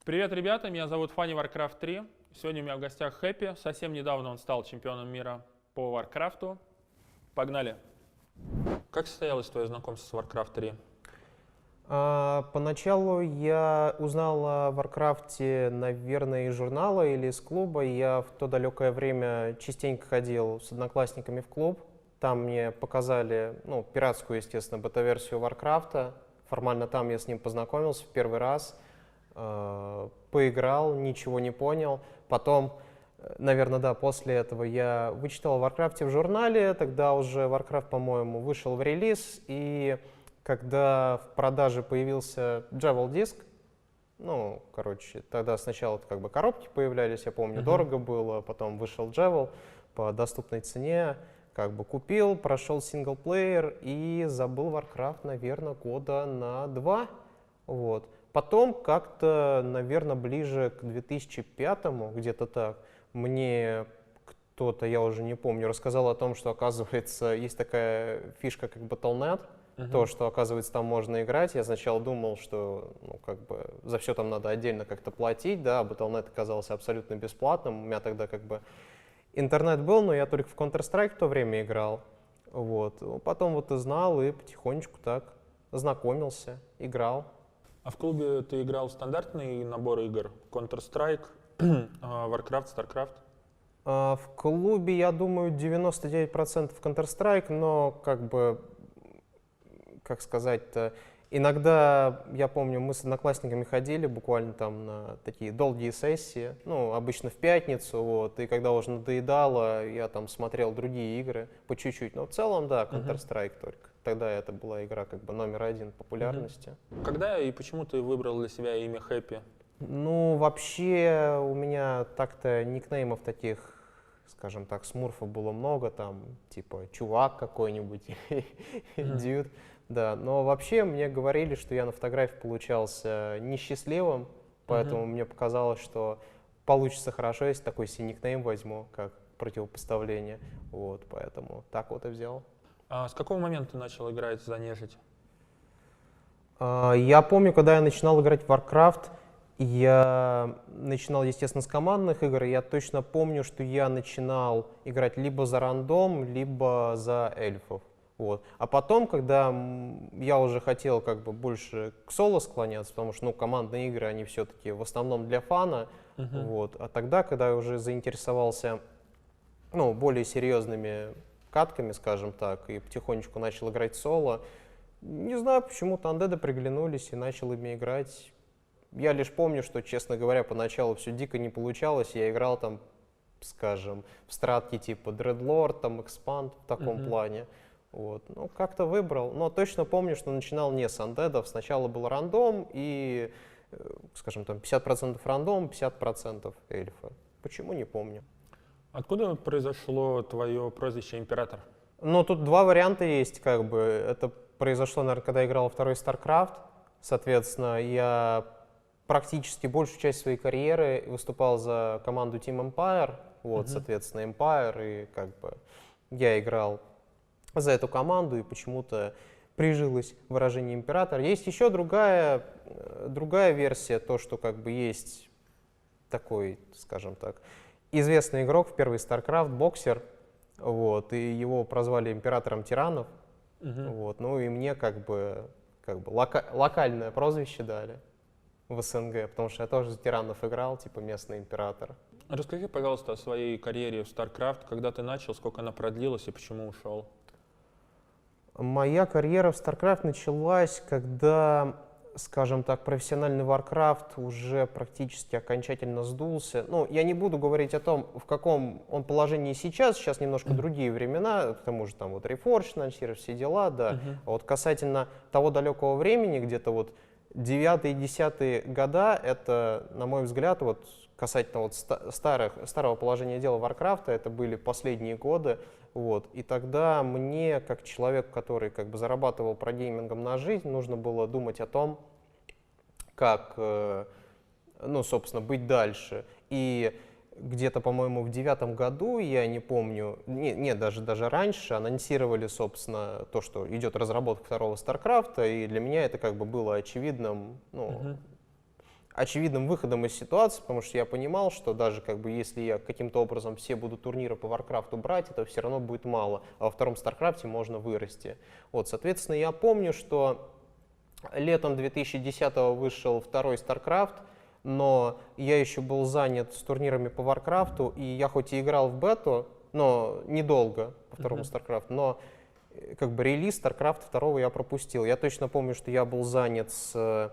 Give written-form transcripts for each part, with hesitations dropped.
Привет, ребята, меня зовут Фанни Warcraft 3. Сегодня у меня в гостях Хэппи. Совсем недавно он стал чемпионом мира по Warcraft. Погнали. Как состоялось твое знакомство с Warcraft 3? Поначалу я узнал о Варкрафте, наверное, из журнала или из клуба. Я в то далекое время частенько ходил с одноклассниками в клуб. Там мне показали, пиратскую, естественно, бета-версию Варкрафта. Формально там я с ним познакомился в первый раз. Поиграл, ничего не понял. Потом, наверное, да, после этого я вычитал о Варкрафте в журнале. Тогда уже Warcraft, по-моему, вышел в релиз. И когда в продаже появился Jewel диск, тогда сначала как бы коробки появлялись, я помню, дорого было, потом вышел Jewel по доступной цене, как бы купил, прошел синглплеер и забыл Warcraft, наверное, года на 2. Вот. Потом как-то, наверное, ближе к 2005-му, где-то так, мне кто-то, я уже не помню, рассказал о том, что, оказывается, есть такая фишка, как Battle.net, то, что, оказывается, там можно играть. Я сначала думал, что за все там надо отдельно как-то платить, да, Battle.net оказался абсолютно бесплатным. У меня тогда как бы интернет был, но я только в Counter-Strike в то время играл. Вот. Потом вот и знал, и потихонечку так знакомился, играл. А в клубе ты играл в стандартный набор игр? Counter-Strike, Warcraft, StarCraft? В клубе, я думаю, 99% Counter-Strike, но как сказать-то, иногда, я помню, мы с одноклассниками ходили буквально там на такие долгие сессии, обычно в пятницу, вот, и когда уже надоедало, я там смотрел другие игры по чуть-чуть, но в целом, да, Counter-Strike только. Тогда это была игра как бы номер один популярности. Когда и почему ты выбрал для себя имя Хэппи? Вообще у меня так-то никнеймов таких, скажем так, смурфов было много, там, типа, чувак какой-нибудь, дюд, да, но вообще мне говорили, что я на фотографии получался несчастливым, поэтому мне показалось, что получится хорошо, если такой себе никнейм возьму, как противопоставление, вот, поэтому так вот и взял. А с какого момента ты начал играть за нежить? Я помню, когда я начинал играть в Warcraft, я начинал, естественно, с командных игр, и я точно помню, что я начинал играть либо за рандом, либо за эльфов. Вот. А потом, когда я уже хотел как бы больше к соло склоняться, потому что командные игры, они все-таки в основном для фана, вот. А тогда, когда я уже заинтересовался более серьезными катками, скажем так, и потихонечку начал играть соло, не знаю, почему-то андеды приглянулись и начал ими играть. Я лишь помню, что, честно говоря, поначалу все дико не получалось. Я играл там, скажем, в стратки типа Dreadlord, там, Expand в таком плане. Вот. Как-то выбрал. Но точно помню, что начинал не с андедов. Сначала был рандом и, скажем, там 50% рандом, 50% эльфа. Почему, не помню. Откуда произошло твое прозвище Император? Тут два варианта есть, как бы. Это произошло, наверное, когда я играл во второй StarCraft. Соответственно, я практически большую часть своей карьеры выступал за команду Team Empire. Вот, соответственно, Empire, и как бы я играл за эту команду, и почему-то прижилось выражение Император. Есть еще другая версия, то, что как бы есть такой, скажем так, известный игрок в первый StarCraft, боксер, вот, и его прозвали Императором Тиранов, вот, и мне как бы локальное прозвище дали в СНГ, потому что я тоже за Тиранов играл, типа местный император. Расскажи, пожалуйста, о своей карьере в StarCraft, когда ты начал, сколько она продлилась и почему ушел? Моя карьера в StarCraft началась, когда, скажем так, профессиональный Warcraft уже практически окончательно сдулся. Я не буду говорить о том, в каком он положении сейчас немножко другие времена, к тому же там вот Reforged анонсировали, все дела, да. А вот касательно того далекого времени, где-то вот 9-е и 10-е года, это, на мой взгляд, вот касательно вот старого положения дела Warcraft, это были последние годы. Вот. И тогда мне, как человек, который как бы зарабатывал прогеймингом на жизнь, нужно было думать о том, как, собственно, быть дальше. И где-то, по-моему, в 2009 году, я не помню, даже раньше, анонсировали, собственно, то, что идет разработка второго StarCraft, и для меня это как бы было очевидным, очевидным выходом из ситуации, потому что я понимал, что даже как бы если я каким-то образом все буду турниры по Warcraft брать, это все равно будет мало, а во втором StarCraft можно вырасти. Вот, соответственно, я помню, что летом 2010-го вышел второй StarCraft, но я еще был занят с турнирами по Warcraft, и я хоть и играл в бету, но недолго по второму StarCraft, но как бы релиз StarCraft 2 я пропустил. Я точно помню, что я был занят с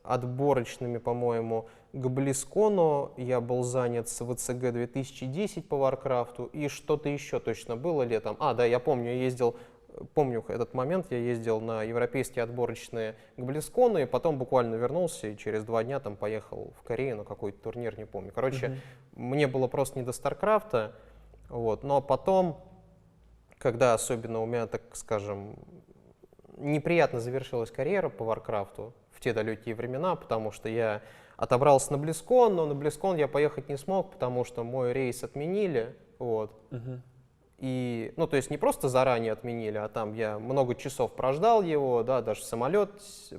отборочными, по-моему, к BlizzCon'у, я был занят с ВЦГ 2010 по Warcraft, и что-то еще точно было летом. А, да, я помню, помню этот момент, я ездил на европейские отборочные к BlizzCon'у, и потом буквально вернулся, и через 2 дня там поехал в Корею на какой-то турнир, не помню. Короче, мне было просто не до StarCraft'а, вот, но потом, когда особенно у меня, так скажем, неприятно завершилась карьера по Warcraft'у в те далекие времена, потому что я отобрался на BlizzCon, но на BlizzCon я поехать не смог, потому что мой рейс отменили, вот. И, ну, то есть не просто заранее отменили, а там я много часов прождал его, да, даже в самолет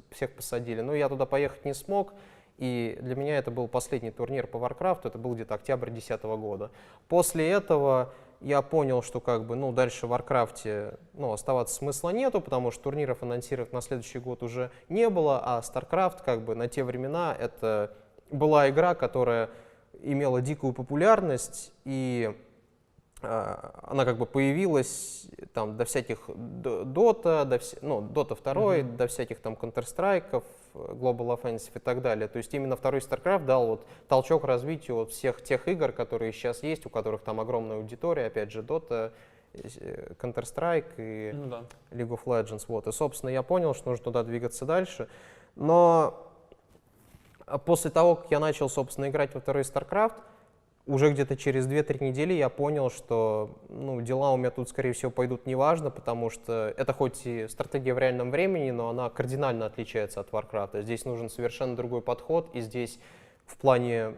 всех посадили, но я туда поехать не смог, и для меня это был последний турнир по Warcraft, это был где-то октябрь 2010 года. После этого я понял, что как бы, ну, дальше в Warcraft, ну, оставаться смысла нету, потому что турниров анонсировать на следующий год уже не было, а StarCraft, как бы, на те времена это была игра, которая имела дикую популярность, и она как бы появилась там до всяких Dota, Dota 2, до всяких там Counter-Strike, Global Offensive и так далее. То есть именно второй StarCraft дал вот толчок развитию вот всех тех игр, которые сейчас есть, у которых там огромная аудитория, опять же, Dota, Counter-Strike и League of Legends. Вот. И, собственно, я понял, что нужно туда двигаться дальше. Но после того, как я начал, собственно, играть во второй StarCraft, уже где-то через 2-3 недели я понял, что, ну, дела у меня тут, скорее всего, пойдут неважно, потому что это хоть и стратегия в реальном времени, но она кардинально отличается от Warcraft. Здесь нужен совершенно другой подход, и здесь в плане,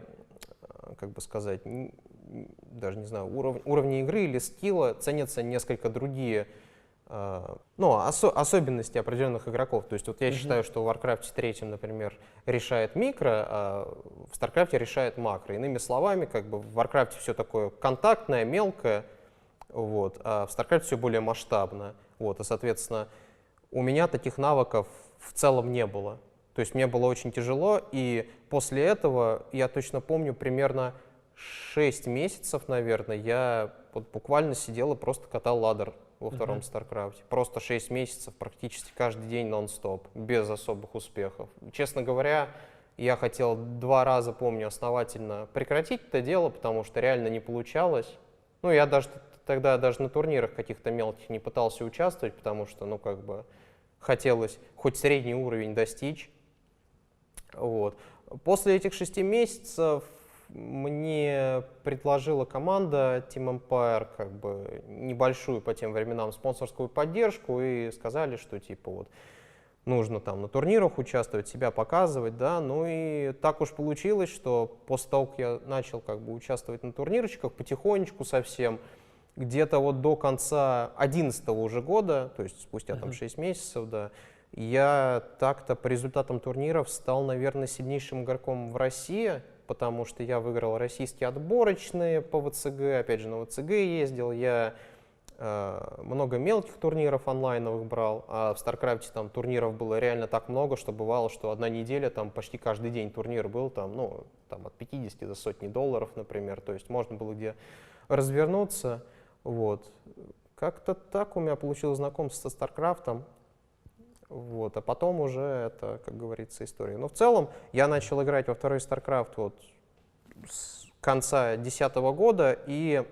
как бы сказать, даже не знаю, уровня игры или скилла ценятся несколько другие, ну, особенности определенных игроков. То есть вот я считаю, что в Warcraft 3, например, решает микро, а в StarCraft решает макро. Иными словами, как бы в Warcraft все такое контактное, мелкое, вот, а в StarCraft все более масштабно. Вот, и, соответственно, у меня таких навыков в целом не было. То есть мне было очень тяжело, и после этого, я точно помню, примерно 6 месяцев, наверное, я вот буквально сидел и просто катал ладдер во втором StarCraft. Просто 6 месяцев, практически каждый день нон-стоп, без особых успехов. Честно говоря, я хотел 2 раза, помню, основательно прекратить это дело, потому что реально не получалось. Ну, я даже тогда даже на турнирах каких-то мелких не пытался участвовать, потому что, ну, как бы хотелось хоть средний уровень достичь. Вот. После этих 6 месяцев мне предложила команда Team Empire как бы небольшую по тем временам спонсорскую поддержку и сказали, что типа вот нужно там на турнирах участвовать, себя показывать, да, ну и так уж получилось, что после того, как я начал как бы участвовать на турнирчиках потихонечку совсем, где-то вот до конца 2011 уже года, то есть спустя там 6 месяцев, да, я так-то по результатам турниров стал, наверное, сильнейшим игроком в России, потому что я выиграл российские отборочные по ВЦГ, опять же на ВЦГ ездил, я много мелких турниров онлайновых брал, а в StarCraft там турниров было реально так много, что бывало, что одна неделя, там почти каждый день турнир был, там, ну, там от 50 до сотни долларов, например, то есть можно было где развернуться, вот. Как-то так у меня получилось знакомство со StarCraft'ом. Вот, а потом уже это, как говорится, история. Но в целом я начал играть во второй StarCraft вот с конца 2010 года и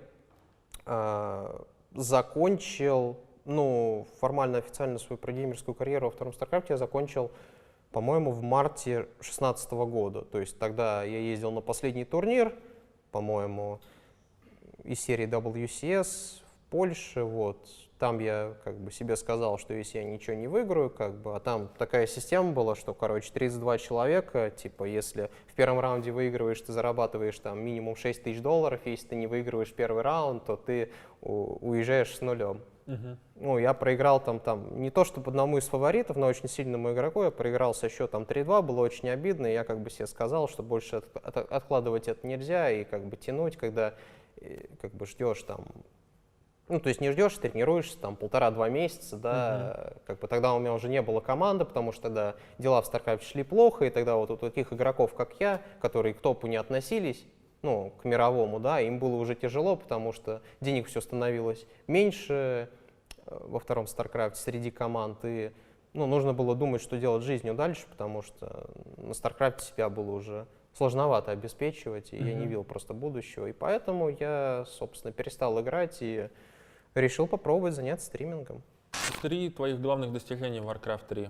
закончил, ну, формально, официально свою прогеймерскую карьеру во втором StarCraft я закончил, по-моему, в марте 2016 года. То есть тогда я ездил на последний турнир, по-моему, из серии WCS в Польше, вот. Там я как бы себе сказал, что если я ничего не выиграю, как бы, а там такая система была, что, короче, 32 человека, типа, если в первом раунде выигрываешь, ты зарабатываешь там минимум $6 000, если ты не выигрываешь первый раунд, то ты уезжаешь с нулем. Ну, я проиграл там не то чтобы одному из фаворитов, но очень сильному игроку, я проиграл со счетом 3-2, было очень обидно, и я как бы себе сказал, что больше откладывать это нельзя, и как бы тянуть, когда как бы ждешь там, ну, то есть не ждешь, тренируешься там 1,5-2 месяца, да, как бы тогда у меня уже не было команды, потому что тогда дела в StarCraft шли плохо, и тогда вот у таких игроков, как я, которые к топу не относились, ну, к мировому, да, им было уже тяжело, потому что денег все становилось меньше во втором StarCraft среди команд, и ну, нужно было думать, что делать жизнью дальше, потому что на StarCraft себя было уже сложновато обеспечивать, и я не видел просто будущего. И поэтому я, собственно, перестал играть и решил попробовать заняться стримингом. 3 твоих главных достижения в Warcraft 3.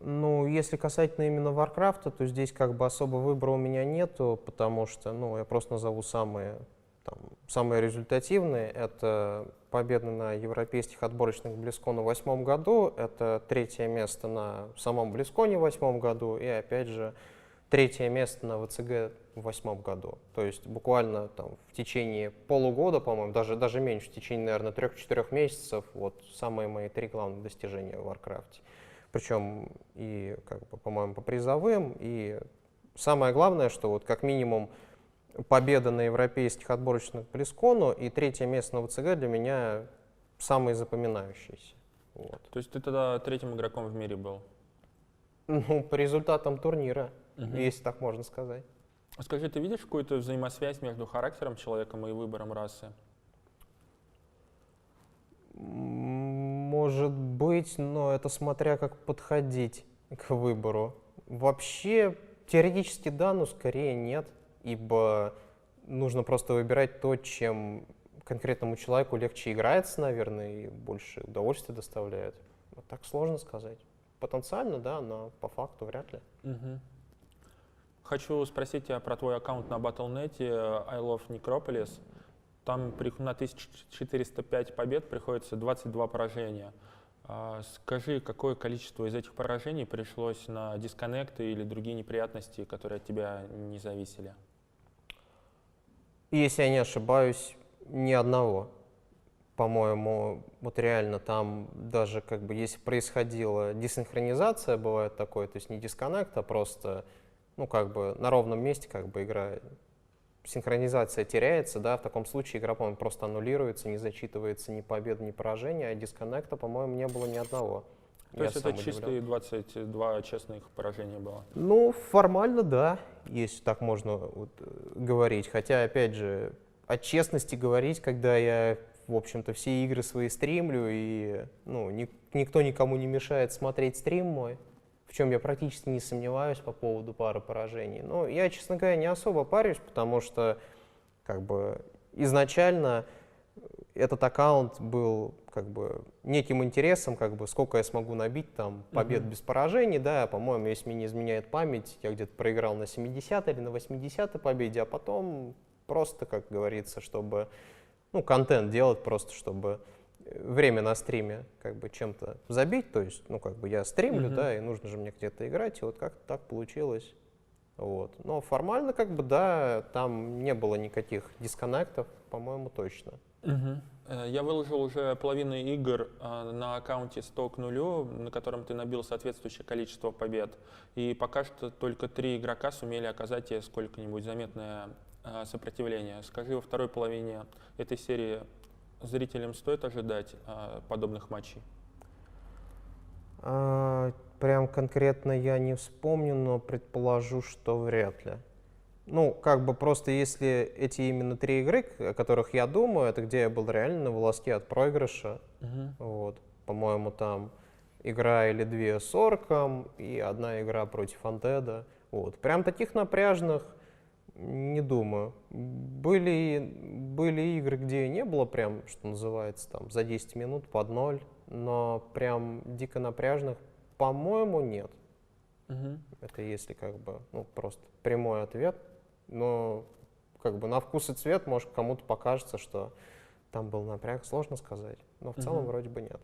Ну, если касательно именно Варкрафта, то здесь как бы особо выбора у меня нету, потому что, ну, я просто назову самые результативные. Это победа на европейских отборочных BlizzCon в 2008 году, это 3-е место на самом BlizzCon в 2008 году и, опять же, 3-е место на ВЦГ в 2008 году. То есть буквально там в течение полугода, по-моему, даже меньше, в течение, наверное, 3-4 месяцев, вот самые мои 3 главных достижения в Warcraft. Причем и, как бы, по-моему, по призовым, и самое главное, что вот как минимум победа на европейских отборочных BlizzCon и 3-е место на ВЦГ для меня самые запоминающиеся. Вот. То есть ты тогда 3-м игроком в мире был? Ну, по результатам турнира, если так можно сказать. Скажи, ты видишь какую-то взаимосвязь между характером человека и выбором расы? Может быть, но это смотря как подходить к выбору. Вообще, теоретически да, но скорее нет, ибо нужно просто выбирать то, чем конкретному человеку легче играется, наверное, и больше удовольствия доставляет. Вот так сложно сказать. Потенциально, да, но по факту вряд ли. Хочу спросить тебя про твой аккаунт на Battle.net I Love Necropolis. Там на 1405 побед приходится 22 поражения. Скажи, какое количество из этих поражений пришлось на дисконнекты или другие неприятности, которые от тебя не зависели? Если я не ошибаюсь, ни одного. По-моему, вот реально там даже как бы если происходила десинхронизация, бывает такое, то есть не дисконнект, а просто, ну как бы на ровном месте как бы игра, синхронизация теряется, да, в таком случае игра, по-моему, просто аннулируется, не зачитывается ни победа, ни поражение, а дисконнекта, по-моему, не было ни одного. То есть это чистые 22 честных поражения было? Ну, формально, да, если так можно вот говорить. Хотя, опять же, о честности говорить, когда я, в общем-то, все игры свои стримлю, и ну, никто никому не мешает смотреть стрим мой, в чем я практически не сомневаюсь по поводу пары поражений. Но я, честно говоря, не особо парюсь, потому что как бы изначально этот аккаунт был как бы неким интересом, как бы сколько я смогу набить там побед без поражений, да, по-моему, если мне не изменяет память, я где-то проиграл на 70-й или на 80-й победе, а потом просто, как говорится, чтобы, ну, контент делать просто, чтобы время на стриме как бы чем-то забить, то есть, ну, как бы я стримлю, да, и нужно же мне где-то играть, и вот как-то так получилось. Вот. Но формально, как бы, да, там не было никаких дисконнектов, по-моему, точно. Я выложил уже половину игр на аккаунте 100 к 0, на котором ты набил соответствующее количество побед. И пока что только 3 игрока сумели оказать тебе сколько-нибудь заметное сопротивление. Скажи, во второй половине этой серии зрителям стоит ожидать подобных матчей? Прям конкретно я не вспомню, но предположу, что вряд ли. Ну, как бы просто если эти именно 3 игры, о которых я думаю, это где я был реально на волоске от проигрыша. Вот. По-моему, там игра или 2 с Орком и 1 игра против Undead. Вот. Прям таких напряжных не думаю. Были игры, где не было прям, что называется, там за 10 минут под 0, но прям дико напряжных, по-моему, нет. Это если как бы, ну, просто прямой ответ. Но как бы на вкус и цвет, может, кому-то покажется, что там был напряг, сложно сказать. Но в целом вроде бы нет.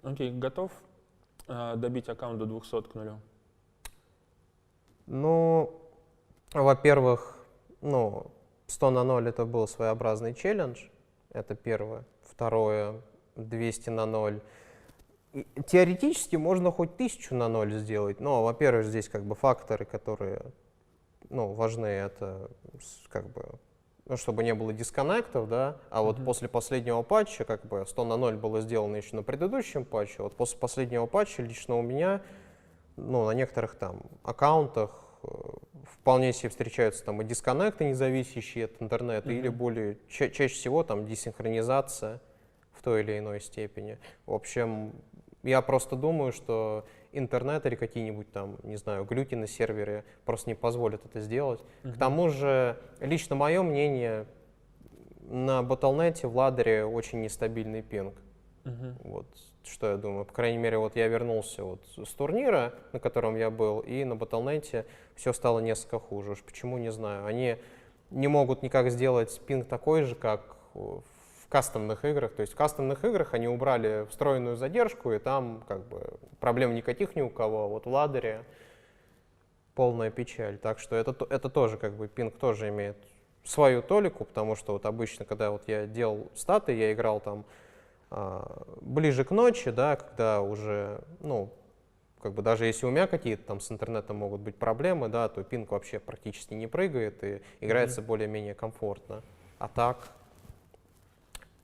Окей, готов добить аккаунт до 200 к 0? Ну, во-первых, ну, 100 на 0 это был своеобразный челлендж. Это первое. Второе, 200 на 0. Теоретически можно хоть 1000 на 0 сделать, но, во-первых, здесь как бы факторы, которые важны, это как бы, чтобы не было дисконнектов, да, а вот после последнего патча, как бы 100 на 0 было сделано еще на предыдущем патче, вот после последнего патча лично у меня, на некоторых там аккаунтах вполне себе встречаются там и дисконнекты, не зависящие от интернета, или чаще всего там десинхронизация в той или иной степени. В общем, я просто думаю, что интернет или какие-нибудь там, не знаю, глюки на сервере просто не позволят это сделать. К тому же, лично мое мнение, на Battle.net в ладере очень нестабильный пинг. Вот что я думаю. По крайней мере, вот я вернулся вот с турнира, на котором я был, и на Battle.net все стало несколько хуже. Уж почему, не знаю. Они не могут никак сделать пинг такой же, как в кастомных играх. То есть в кастомных играх они убрали встроенную задержку, и там как бы проблем никаких ни у кого. Вот в ладере полная печаль. Так что это тоже как бы пинг тоже имеет свою толику, потому что вот обычно, когда вот я делал статы, я играл там ближе к ночи, да, когда уже, как бы даже если у меня какие-то там с интернетом могут быть проблемы, да, то пинг вообще практически не прыгает и играется более-менее комфортно. А так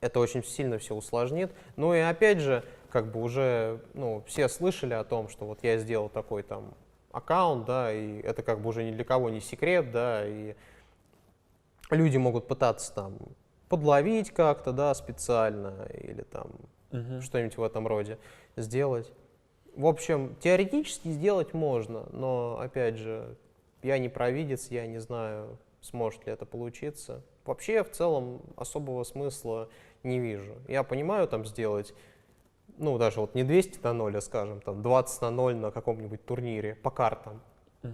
это очень сильно все усложнит. Ну и опять же, как бы уже, все слышали о том, что вот я сделал такой там аккаунт, да, и это как бы уже ни для кого не секрет, да, и люди могут пытаться там подловить как-то, да, специально, или там что-нибудь в этом роде сделать. В общем, теоретически сделать можно, но, опять же, я не провидец, я не знаю, сможет ли это получиться. Вообще, в целом, особого смысла не вижу. Я понимаю там сделать, даже вот не 200 на 0, а, скажем, там 20 на 0 на каком-нибудь турнире по картам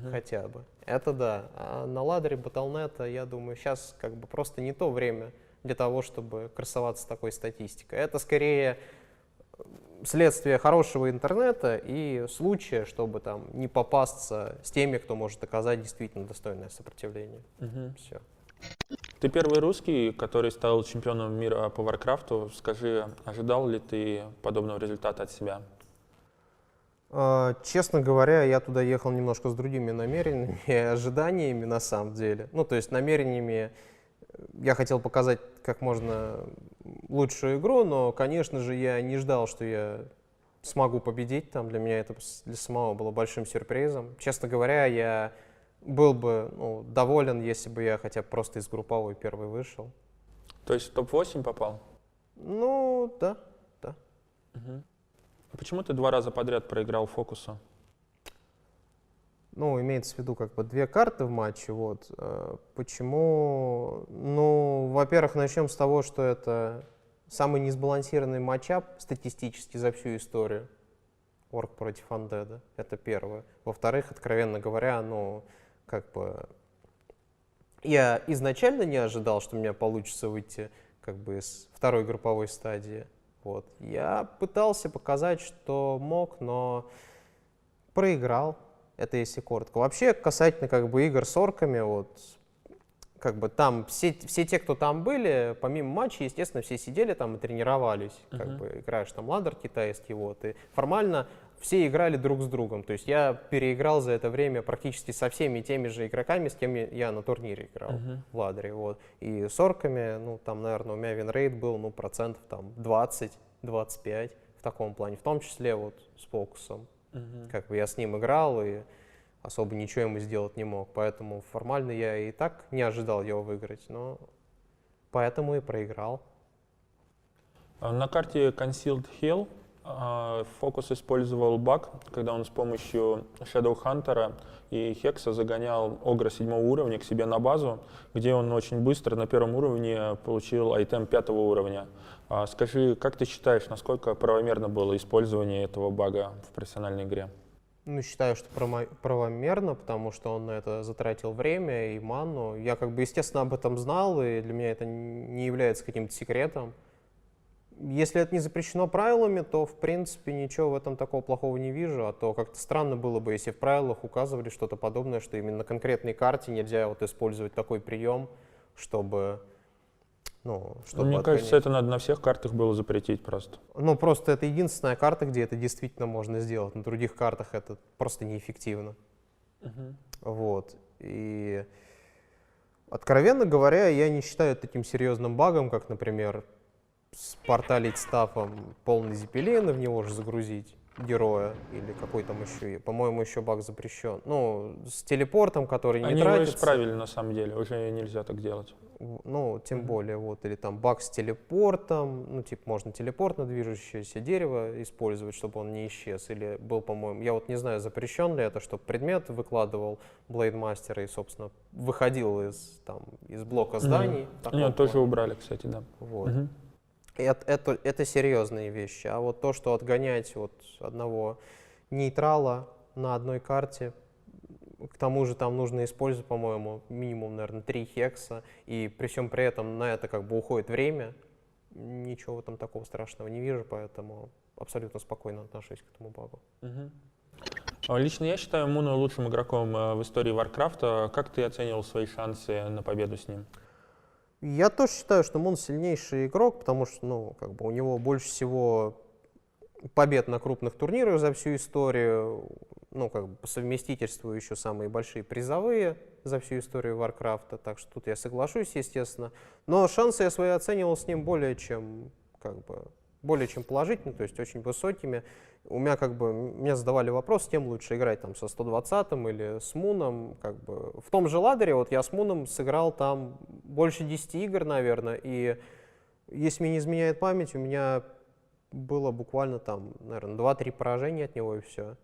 хотя бы. Это да. А на ладере Battle.net, я думаю, сейчас как бы просто не то время для того, чтобы красоваться такой статистикой. Это скорее следствие хорошего интернета и случая, чтобы там не попасться с теми, кто может оказать действительно достойное сопротивление. Все. Ты первый русский, который стал чемпионом мира по Варкрафту. Скажи, ожидал ли ты подобного результата от себя? Честно говоря, я туда ехал немножко с другими намерениями и ожиданиями на самом деле. То есть намерениями я хотел показать как можно лучшую игру, но, конечно же, я не ждал, что я смогу победить там. Для меня это для самого было большим сюрпризом. Честно говоря, я был бы доволен, если бы я хотя бы просто из групповой первый вышел. То есть в топ-8 попал? Да. А почему ты 2 раза подряд проиграл фокусу? Имеется в виду как бы 2 карты в матче. Вот. Почему? Во-первых, начнем с того, что это самый несбалансированный матчап статистически за всю историю. Орк против Undead. Это первое. Во-вторых, откровенно говоря, как бы я изначально не ожидал, что у меня получится выйти как бы из второй групповой стадии. Вот. Я пытался показать, что мог, но проиграл. Это если коротко. Вообще, касательно как бы игр с орками, вот, как бы там все те, кто там были, помимо матчей, естественно, все сидели там и тренировались. Как бы играешь там ладер китайский, вот, и формально все играли друг с другом. То есть я переиграл за это время практически со всеми теми же игроками, с кем я на турнире играл в ладере. Вот. И с орками, там, наверное, у меня винрейт был, процентов там 20-25 в таком плане, в том числе вот с фокусом. Как бы я с ним играл и особо ничего ему сделать не мог. Поэтому формально я и так не ожидал его выиграть, но поэтому и проиграл. На карте Concealed Hill фокус использовал баг, когда он с помощью Shadowhunter и Хекса загонял Огра 7 уровня к себе на базу, где он очень быстро на первом уровне получил айтем 5 уровня. Скажи, как ты считаешь, насколько правомерно было использование этого бага в профессиональной игре? Считаю, что правомерно, потому что он на это затратил время и ману. Я как бы, естественно, об этом знал, и для меня это не является каким-то секретом. Если это не запрещено правилами, то, в принципе, ничего в этом такого плохого не вижу, а то как-то странно было бы, если в правилах указывали что-то подобное, что именно на конкретной карте нельзя вот использовать такой прием, чтобы, ну, чтобы Мне отгонять. кажется, это надо на всех картах было запретить просто. Ну, просто это единственная карта, где это действительно можно сделать. На других картах это просто неэффективно. Вот. И, откровенно говоря, я не считаю это таким серьезным багом, как, например, спорталить стафом полный зеппелин и в него же загрузить героя или какой там еще, по-моему, еще баг запрещен. Ну, с телепортом, который не Они его тратится. исправили на самом деле, уже нельзя так делать. Ну, тем более, вот, или там баг с телепортом, ну, типа, можно телепорт на движущееся дерево использовать, чтобы он не исчез, или был, по-моему, я вот не знаю, запрещен ли это, чтобы предмет выкладывал Блейдмастера и, собственно, выходил из блока зданий. в таком Нет, тоже плане. убрали, кстати, да. Вот. Это серьезные вещи, а вот то, что отгонять вот одного нейтрала на одной карте, к тому же там нужно использовать, по-моему, минимум, наверное, 3 хекса, и при всем при этом на это как бы уходит время, ничего в этом такого страшного не вижу, поэтому абсолютно спокойно отношусь к этому багу. Лично я считаю Муну лучшим игроком в истории Warcraft. Как ты оценивал свои шансы на победу с ним? Я тоже считаю, что Мун сильнейший игрок, потому что, ну, как бы у него больше всего побед на крупных турнирах за всю историю, ну, как бы по совместительству еще самые большие призовые за всю историю Варкрафта, так что тут я соглашусь, естественно. Но шансы я свои оценивал с ним более чем положительно, то есть очень высокими. У меня мне задавали вопрос, с кем лучше играть, там, со 120-м или с Муном, как бы. В том же ладере, вот я с Муном сыграл там больше 10 игр, наверное, и если мне не изменяет память, у меня было буквально там, наверное, 2-3 поражения от него и все.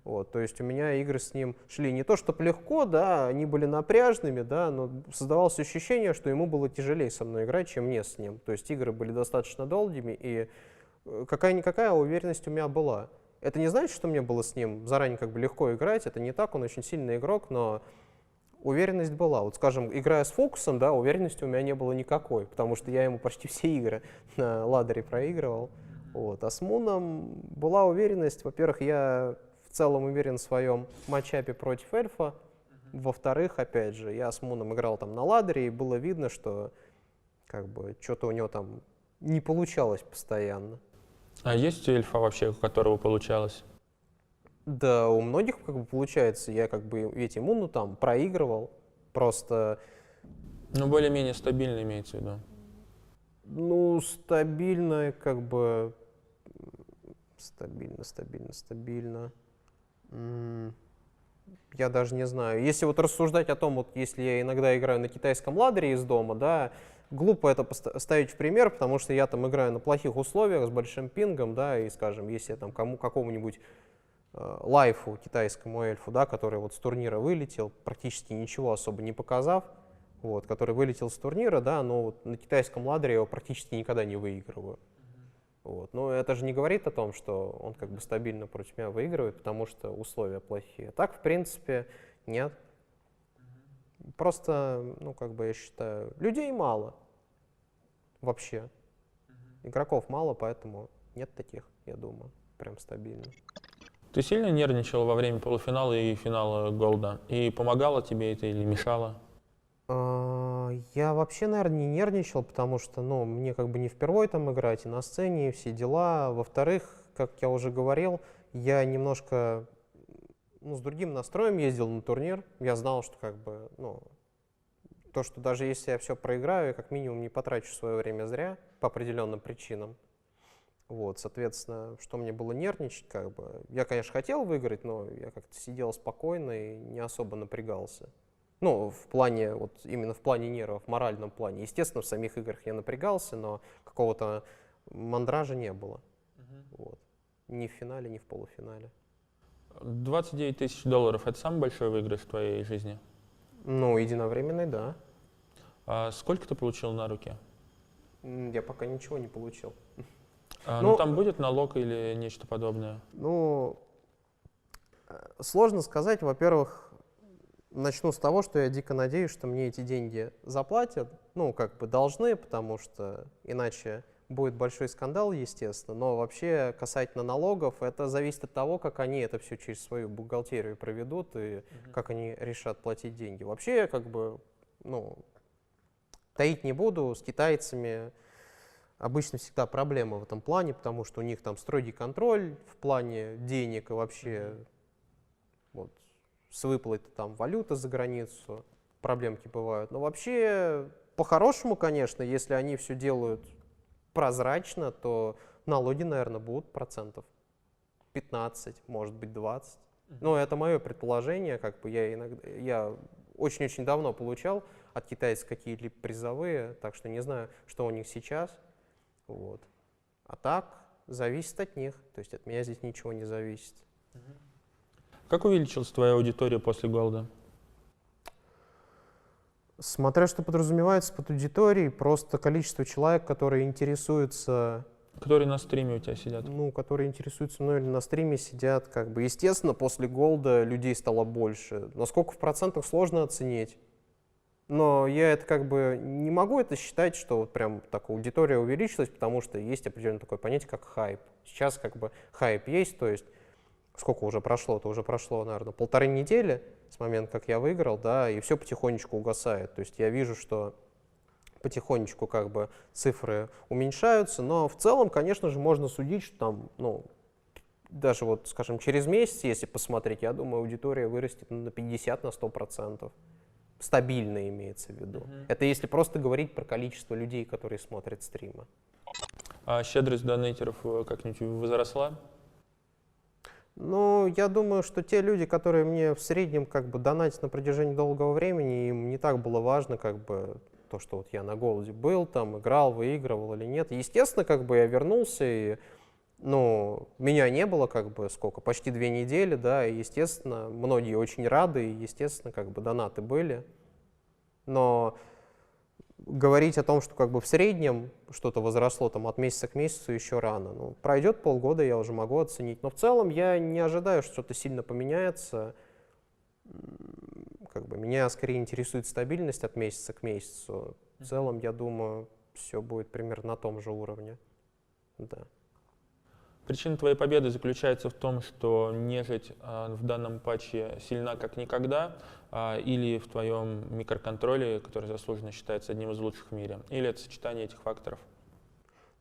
Вот, то есть у меня игры с ним шли не то чтобы легко, да, они были напряжными, да, но создавалось ощущение, что ему было тяжелее со мной играть, чем мне с ним. То есть игры были достаточно долгими, и какая-никакая уверенность у меня была. Это не значит, что мне было с ним заранее как бы легко играть, это не так, он очень сильный игрок, но уверенность была. Вот, скажем, играя с Фокусом, да, уверенности у меня не было никакой, потому что я ему почти все игры на ладере проигрывал. Вот. А с Муном была уверенность. Во-первых, я в целом уверен в своем матчапе против эльфа. Во-вторых, опять же, я с Муном играл там на ладере, и было видно, что как бы что-то у него там не получалось постоянно. А есть у эльфа вообще, у которого получалось? Да, у многих как бы получается. Я как бы ведь Муну там проигрывал. Просто, Ну, более-менее стабильно имеется в виду. ну, стабильно, как бы стабильно. Я даже не знаю. Если вот рассуждать о том, вот если я иногда играю на китайском ладере из дома, да, глупо это ставить в пример, потому что я там играю на плохих условиях с большим пингом, да, и, скажем, если я там какому-нибудь лайфу, китайскому эльфу, да, который вот с турнира вылетел, практически ничего особо не показав, вот, который вылетел с турнира, да, но вот на китайском ладере я его практически никогда не выигрываю. Вот. Но это же не говорит о том, что он как бы стабильно против меня выигрывает, потому что условия плохие. Так, в принципе, нет. Просто, ну, как бы я считаю, людей мало вообще. Игроков мало, поэтому нет таких, я думаю, прям стабильно. Ты сильно нервничал во время полуфинала и финала Голда? И помогало тебе это или мешало? Я вообще, наверное, не нервничал, потому что, ну, мне как бы не впервой там играть, и на сцене, и все дела. Во-вторых, как я уже говорил, я немножко, ну, с другим настроем ездил на турнир. Я знал, что как бы, ну, то, что даже если я все проиграю, я как минимум не потрачу свое время зря по определенным причинам. Вот, соответственно, что мне было нервничать, как бы. Я, конечно, хотел выиграть, но я как-то сидел спокойно и не особо напрягался. Ну, в плане, вот именно в плане нервов, в моральном плане. Естественно, в самих играх я напрягался, но какого-то мандража не было. Вот. Ни в финале, ни в полуфинале. $29 тысяч — это самый большой выигрыш в твоей жизни? Ну, единовременный, да. А сколько ты получил на руки? Я пока ничего не получил. Ну, там будет налог или нечто подобное? Ну, сложно сказать. Во-первых, начну с того, что я дико надеюсь, что мне эти деньги заплатят. Ну, как бы должны, потому что иначе будет большой скандал, естественно. Но вообще касательно налогов, это зависит от того, как они это все через свою бухгалтерию проведут и как они решат платить деньги. Вообще, как бы, ну, Таить не буду, с китайцами обычно всегда проблема в этом плане, потому что у них там строгий контроль в плане денег и вообще вот, с выплатой там валюты за границу проблемки бывают. Но вообще, по-хорошему, конечно, если они все делают прозрачно, то налоги, наверное, будут процентов 15, может быть, 20. Но это мое предположение, как бы я очень-очень давно получал от китайцев какие-либо призовые, так что не знаю, что у них сейчас. Вот. А так, зависит от них, то есть от меня здесь ничего не зависит. Как увеличилась твоя аудитория после голда? Смотря что подразумевается под аудиторией, просто количество человек, которые интересуются, Которые на стриме у тебя сидят? ну, которые интересуются мной или на стриме сидят, как бы, естественно, после голда людей стало больше. Насколько в процентах сложно оценить. Но я это как бы не могу это считать, что вот прям так аудитория увеличилась, потому что есть определенное такое понятие, как хайп. Сейчас как бы хайп есть, то есть сколько уже прошло? Это уже прошло, наверное, 1,5 недели с момента, как я выиграл, да, и все потихонечку угасает. То есть я вижу, что потихонечку как бы цифры уменьшаются, но в целом, конечно же, можно судить, что там, ну, даже вот, скажем, через месяц, если посмотреть, я думаю, аудитория вырастет на 50, на 100%. Стабильно имеется в виду. Это если просто говорить про количество людей, которые смотрят стримы. А щедрость донейтеров как-нибудь возросла? Ну, я думаю, что те люди, которые мне в среднем как бы донатят на протяжении долгого времени, им не так было важно как бы то, что вот я на голоде был, там, играл, выигрывал или нет. Естественно, как бы я вернулся, и, ну, меня не было как бы сколько, почти 2 недели, да, и, естественно, многие очень рады, и, естественно, как бы донаты были. Но говорить о том, что как бы в среднем что-то возросло там от месяца к месяцу, еще рано. Ну, пройдет полгода, я уже могу оценить. Но в целом я не ожидаю, что что-то сильно поменяется. Как бы меня скорее интересует стабильность от месяца к месяцу. В целом, я думаю, все будет примерно на том же уровне. Да. Причина твоей победы заключается в том, что нежить в данном патче сильна как никогда, или в твоем микроконтроле, который заслуженно считается одним из лучших в мире, или это сочетание этих факторов?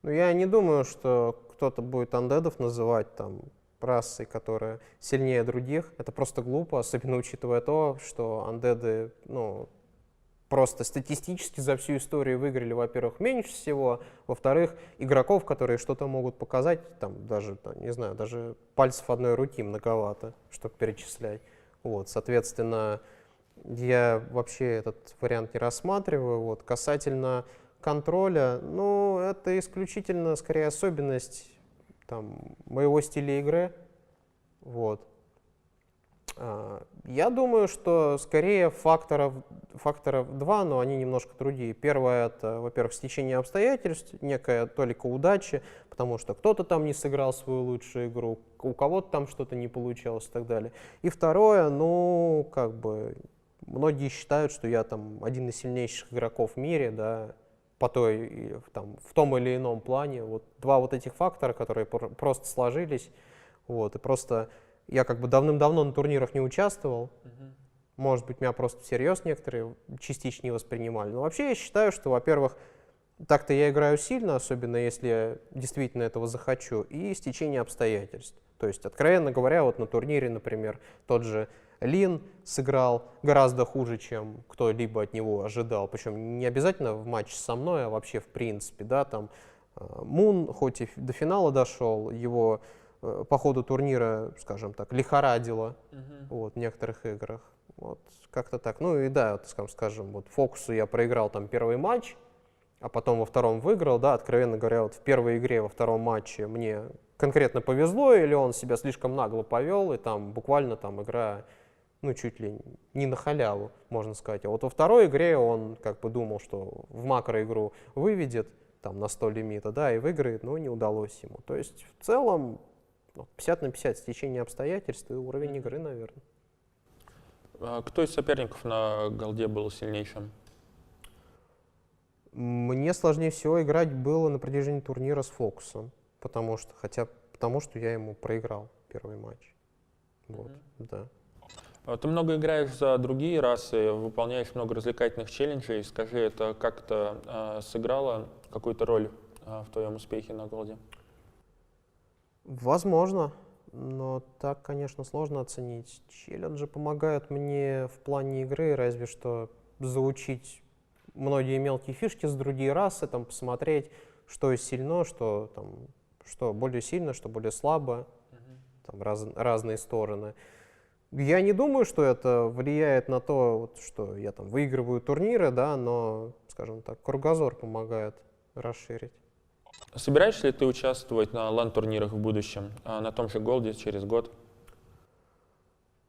Ну, я не думаю, что кто-то будет андедов называть там расой, которая сильнее других. Это просто глупо, особенно учитывая то, что андеды, ну, просто статистически за всю историю выиграли, во-первых, меньше всего, во-вторых, игроков, которые что-то могут показать, там даже, там, не знаю, даже пальцев одной руки многовато, чтобы перечислять. Вот, соответственно, я вообще этот вариант не рассматриваю. Вот, касательно контроля, ну, это исключительно, скорее, особенность там, моего стиля игры. Вот. Я думаю, что скорее факторов 2, но они немножко другие. Первое — это, во-первых, стечение обстоятельств, некая толика удачи, потому что кто-то там не сыграл свою лучшую игру, у кого-то там что-то не получалось и так далее. И второе, ну, как бы, многие считают, что я там один из сильнейших игроков в мире, да, там, в том или ином плане. Вот два вот этих фактора, которые просто сложились, вот, и просто я как бы давным-давно на турнирах не участвовал. Может быть, меня просто всерьез некоторые частично не воспринимали. Но вообще я считаю, что, во-первых, так-то я играю сильно, особенно если я действительно этого захочу, и стечение обстоятельств. То есть, откровенно говоря, вот на турнире, например, тот же Лин сыграл гораздо хуже, чем кто-либо от него ожидал. Причем не обязательно в матче со мной, а вообще в принципе. Да, там Мун, хоть и до финала дошел, его по ходу турнира, скажем так, лихорадило вот, в некоторых играх. Вот, как-то так. Ну и да, вот, скажем, вот Фокусу я проиграл там первый матч, а потом во втором выиграл, да, откровенно говоря, вот в первой игре, во втором матче мне конкретно повезло, или он себя слишком нагло повел, и там буквально там игра, ну, чуть ли не на халяву, можно сказать. А вот во второй игре он как бы думал, что в макроигру выведет там на 100 лимита, да, и выиграет, но не удалось ему. То есть в целом 50 на 50 стечение обстоятельств и уровень игры, наверное. Кто из соперников на голде был сильнейшим? Мне сложнее всего играть было на протяжении турнира с Фокусом, потому что я ему проиграл первый матч. Вот, да. Ты много играешь за другие расы, выполняешь много развлекательных челленджей. Скажи, это как-то сыграло какую-то роль в твоем успехе на Голде? Возможно, но так, конечно, сложно оценить. Челленджи помогают мне в плане игры, разве что заучить многие мелкие фишки с другие расы, там, посмотреть, что сильно, что, там, что более сильно, что более слабо, там, разные стороны. Я не думаю, что это влияет на то, вот, что я там выигрываю турниры, да, но, скажем так, кругозор помогает расширить. Собираешься ли ты участвовать на LAN-турнирах в будущем, на том же Голде через год?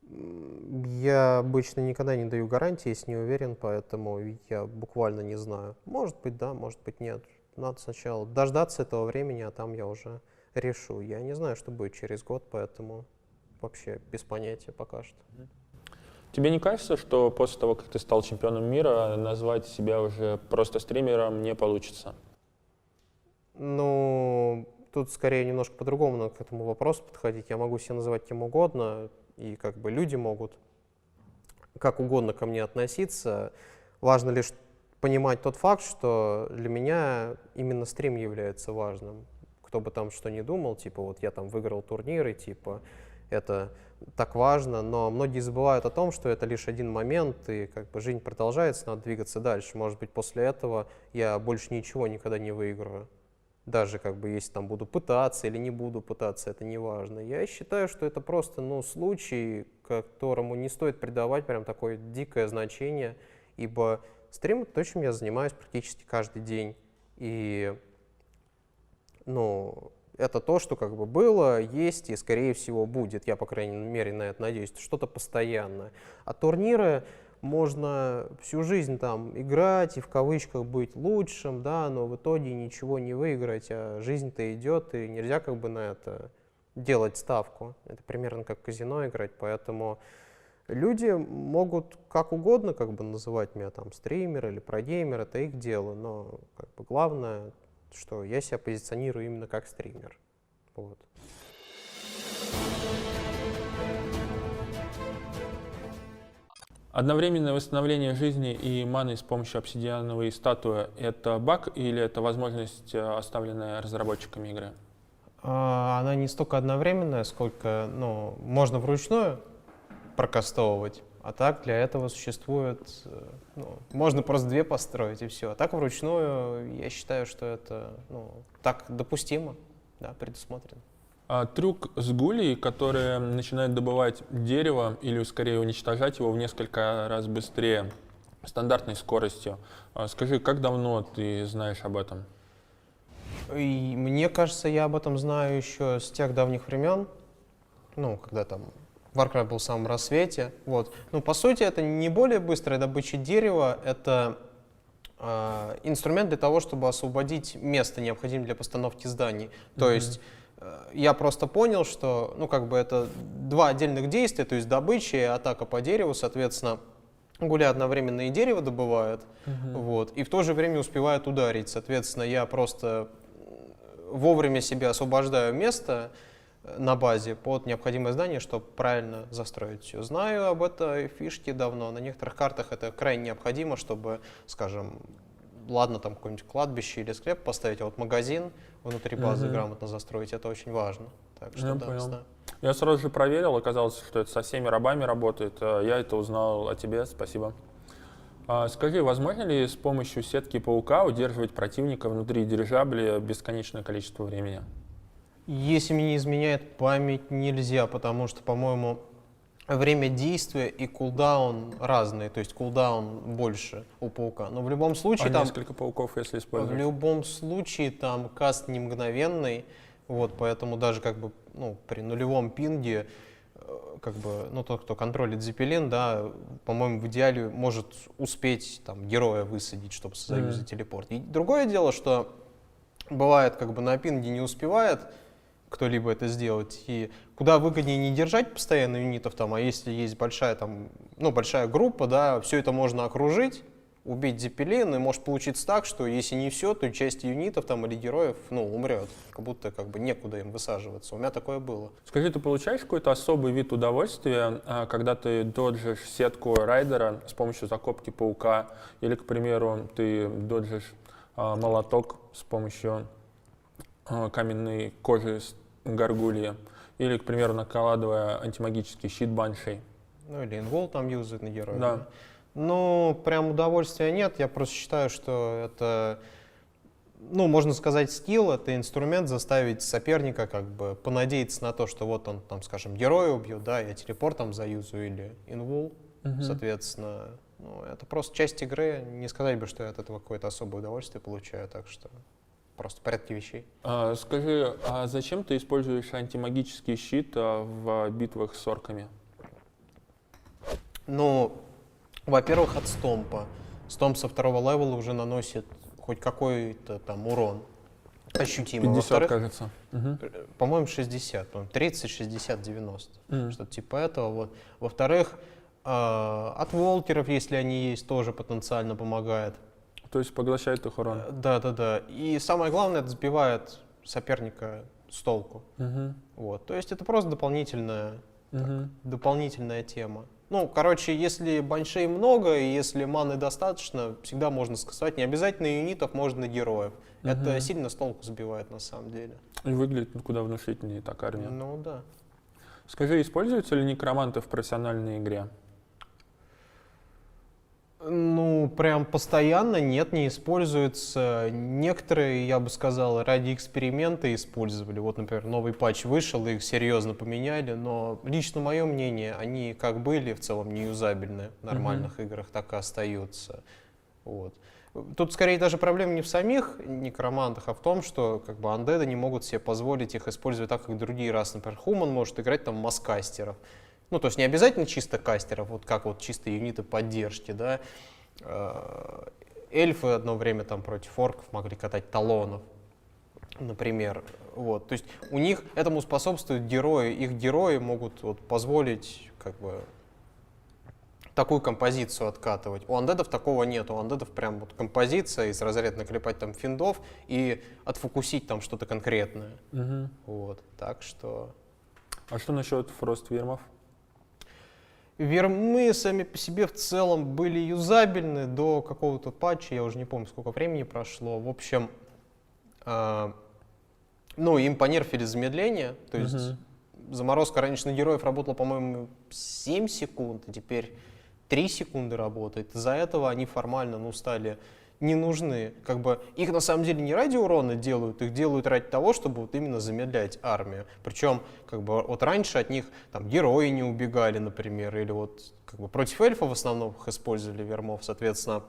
Я обычно никогда не даю гарантии, если не уверен, поэтому я буквально не знаю. Может быть, да, может быть, нет. Надо сначала дождаться этого времени, а там я уже решу. Я не знаю, что будет через год, поэтому вообще без понятия пока что. Тебе не кажется, что после того, как ты стал чемпионом мира, назвать себя уже просто стримером не получится? Ну, тут скорее немножко по-другому надо к этому вопросу подходить. Я могу себя называть кем угодно, и как бы люди могут как угодно ко мне относиться. Важно лишь понимать тот факт, что для меня именно стрим является важным. Кто бы там что ни думал, типа вот я там выиграл турниры, типа это так важно, но многие забывают о том, что это лишь один момент, и как бы жизнь продолжается, надо двигаться дальше. Может быть, после этого я больше ничего никогда не выиграю. Даже как бы если там буду пытаться или не буду пытаться, это не важно. Я считаю, что это просто случай, которому не стоит придавать прям такое дикое значение, ибо стрим — это то, чем я занимаюсь практически каждый день. И это то, что как бы было, есть и, скорее всего, будет. Я, по крайней мере, на это надеюсь. Это что-то постоянное. А турниры можно всю жизнь там играть и в кавычках быть лучшим, да, но в итоге ничего не выиграть, а жизнь-то идет, и нельзя как бы на это делать ставку. Это примерно как в казино играть, поэтому люди могут как угодно как бы называть меня там стример или прогеймер, это их дело, но как бы главное, что я себя позиционирую именно как стример. Вот. Одновременное восстановление жизни и маны с помощью обсидиановой статуи — это баг или это возможность, оставленная разработчиками игры? Она не столько одновременная, сколько можно вручную прокастовывать, а так для этого существует, можно просто 2 построить и все. А так вручную я считаю, что это так допустимо, да, предусмотрено. Трюк с гулей, которые начинают добывать дерево или скорее уничтожать его в несколько раз быстрее стандартной скоростью. Скажи, как давно ты знаешь об этом? И мне кажется, я об этом знаю еще с тех давних времен, когда там Warcraft был в самом рассвете. Вот. По сути, это не более быстрая добыча дерева, это инструмент для того, чтобы освободить место, необходимое для постановки зданий. То есть я просто понял, что это 2 отдельных действия, то есть добыча и атака по дереву, соответственно, гуля одновременно и дерево добывает, вот, и в то же время успевает ударить. Соответственно, я просто вовремя себе освобождаю место на базе под необходимое здание, чтобы правильно застроить все. Знаю об этой фишке давно. На некоторых картах это крайне необходимо, чтобы, скажем, ладно, там какое-нибудь кладбище или склеп поставить, а вот магазин внутри базы грамотно застроить, это очень важно. Так что, да, знаю. Я сразу же проверил, оказалось, что это со всеми рабами работает. Я это узнал о тебе, спасибо. Скажи, возможно ли с помощью сетки паука удерживать противника внутри дирижабля бесконечное количество времени? Если мне не изменяет память, нельзя, потому что, по-моему, время действия и кулдаун разные, то есть кулдаун больше у паука. Но в любом случае несколько пауков, если использовать? В любом случае там каст не мгновенный, вот, поэтому даже при нулевом пинге тот, кто контролит Зеппелин, да, по-моему, в идеале может успеть там героя высадить, чтобы заюзать телепорт. И другое дело, что бывает на пинге не успевает кто-либо это сделать, и куда выгоднее не держать постоянно юнитов там, а если есть большая большая группа, да, все это можно окружить, убить Зеппелин, и может получиться так, что если не все, то часть юнитов там или героев, умрет. Как будто некуда им высаживаться. У меня такое было. Скажи, ты получаешь какой-то особый вид удовольствия, когда ты доджишь сетку райдера с помощью закопки паука, или, к примеру, ты доджишь молоток с помощью каменной кожи с горгульи, или, к примеру, накладывая антимагический щит баншей? Или инвол там юзает на героя. Да. Прям удовольствия нет. Я просто считаю, что это, можно сказать, скилл, это инструмент заставить соперника понадеяться на то, что вот он там, скажем, героя убьет, да, я телепортом заюзу или инвул, соответственно. Это просто часть игры. Не сказать бы, что я от этого какое-то особое удовольствие получаю, так что просто в порядке вещей. Скажи, а зачем ты используешь антимагический щит в битвах с орками? Во-первых, от стомпа. Стомп со 2-го левела уже наносит хоть какой-то там урон ощутимый. 50, кажется. По-моему, 60. 30, 60, 90. Что-то типа этого. Вот. Во-вторых, от волтеров, если они есть, тоже потенциально помогает. То есть поглощает их урон. Да. И самое главное, это сбивает соперника с толку. Вот. То есть это просто дополнительная тема. Если баншей много, и если маны достаточно, всегда можно скасовать. Не обязательно юнитов, можно героев. Это сильно с толку сбивает на самом деле. И выглядит куда внушительнее так армия. Да. Скажи, используются ли некроманты в профессиональной игре? Прям постоянно нет, не используются. Некоторые, я бы сказал, ради эксперимента использовали. Вот, например, новый патч вышел, их серьезно поменяли, но лично мое мнение, они как были в целом не юзабельны в нормальных играх, так и остаются. Вот. Тут скорее даже проблема не в самих некромантах, а в том, что андеды не могут себе позволить их использовать так, как другие расы. Например, Хуман может играть там маскастеров. То есть не обязательно чисто кастеров, вот как чисто юниты поддержки, да. Эльфы одно время там против орков могли катать талонов, например. Вот. То есть у них этому способствуют герои. Их герои могут позволить такую композицию откатывать. У андедов такого нет. У андедов прям композиция из разряда наклепать там финдов и отфокусить там что-то конкретное. Вот. Так что... А что насчет фрост-вирмов? Вермы сами по себе в целом были юзабельны до какого-то патча, я уже не помню, сколько времени прошло. В общем, им понерфили замедление, то есть заморозка раньше на героев работала, по-моему, 7 секунд, а теперь 3 секунды работает. Из-за этого они формально стали не нужны. Их на самом деле не ради урона делают, их делают ради того, чтобы именно замедлять армию. Причем раньше от них там герои не убегали, например, или против эльфов в основном их использовали вермов, соответственно,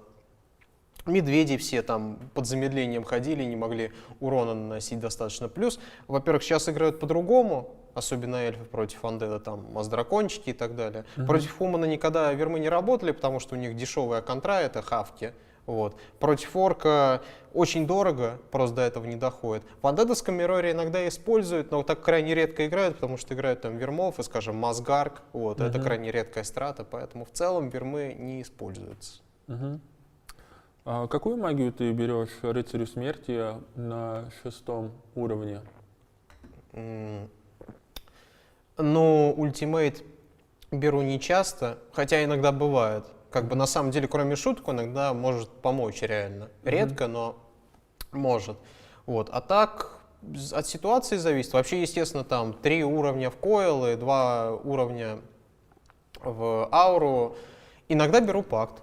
медведи все там под замедлением ходили, не могли урона наносить достаточно. Плюс, во-первых, сейчас играют по-другому, особенно эльфы против андеда, там, маздракончики и так далее. Против Хумана никогда вермы не работали, потому что у них дешевая контра, это хавки. Вот. Против орка очень дорого, просто до этого не доходит. В андедовском мироре иногда используют, но так крайне редко играют, потому что играют там вермов и, скажем, мазгарк. Вот. Это крайне редкая страта, поэтому в целом вермы не используются. А какую магию ты берешь рыцарю смерти на 6 уровне? Ультимейт беру не часто, хотя иногда бывает. На самом деле, кроме шуток, иногда может помочь реально. Редко, но может. Вот. А так, от ситуации зависит. Вообще, естественно, там 3 уровня в койл и 2 уровня в ауру. Иногда беру пакт.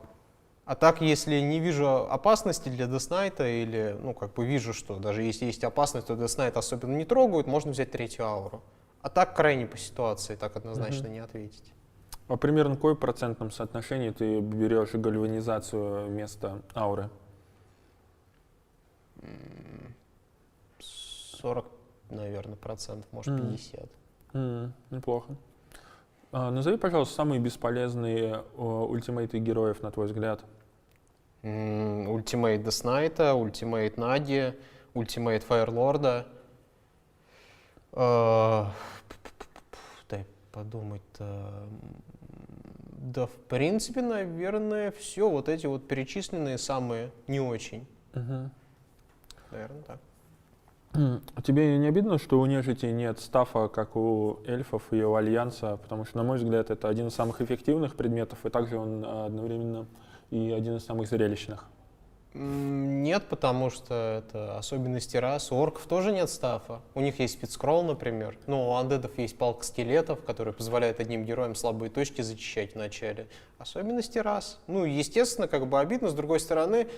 А так, если не вижу опасности для Деснайта или, вижу, что даже если есть опасность, то Деснайт особенно не трогают, можно взять 3-ю ауру. А так, крайне по ситуации, так однозначно не ответить. А примерно в каком процентном соотношении ты берешь гальванизацию вместо ауры? 40, наверное, процентов, может 50. Неплохо. Назови, пожалуйста, самые бесполезные ультимейты героев, на твой взгляд. Ультимейт Деснайта, ультимейт Наги, ультимейт Фаерлорда. Дай подумать-то. Да, в принципе, наверное, все. Вот эти вот перечисленные самые не очень. Мгм. Наверное, так. Тебе не обидно, что у нежити нет стафа, как у эльфов и у Альянса? Потому что, на мой взгляд, это один из самых эффективных предметов, и также он одновременно и один из самых зрелищных. Нет, потому что это особенности рас. У орков тоже нет стафа. У них есть спидскролл, например. Ну, у андедов есть палка скелетов, которая позволяет одним героям слабые точки зачищать в начале. Особенности рас. Ну, естественно, как бы обидно. С другой стороны,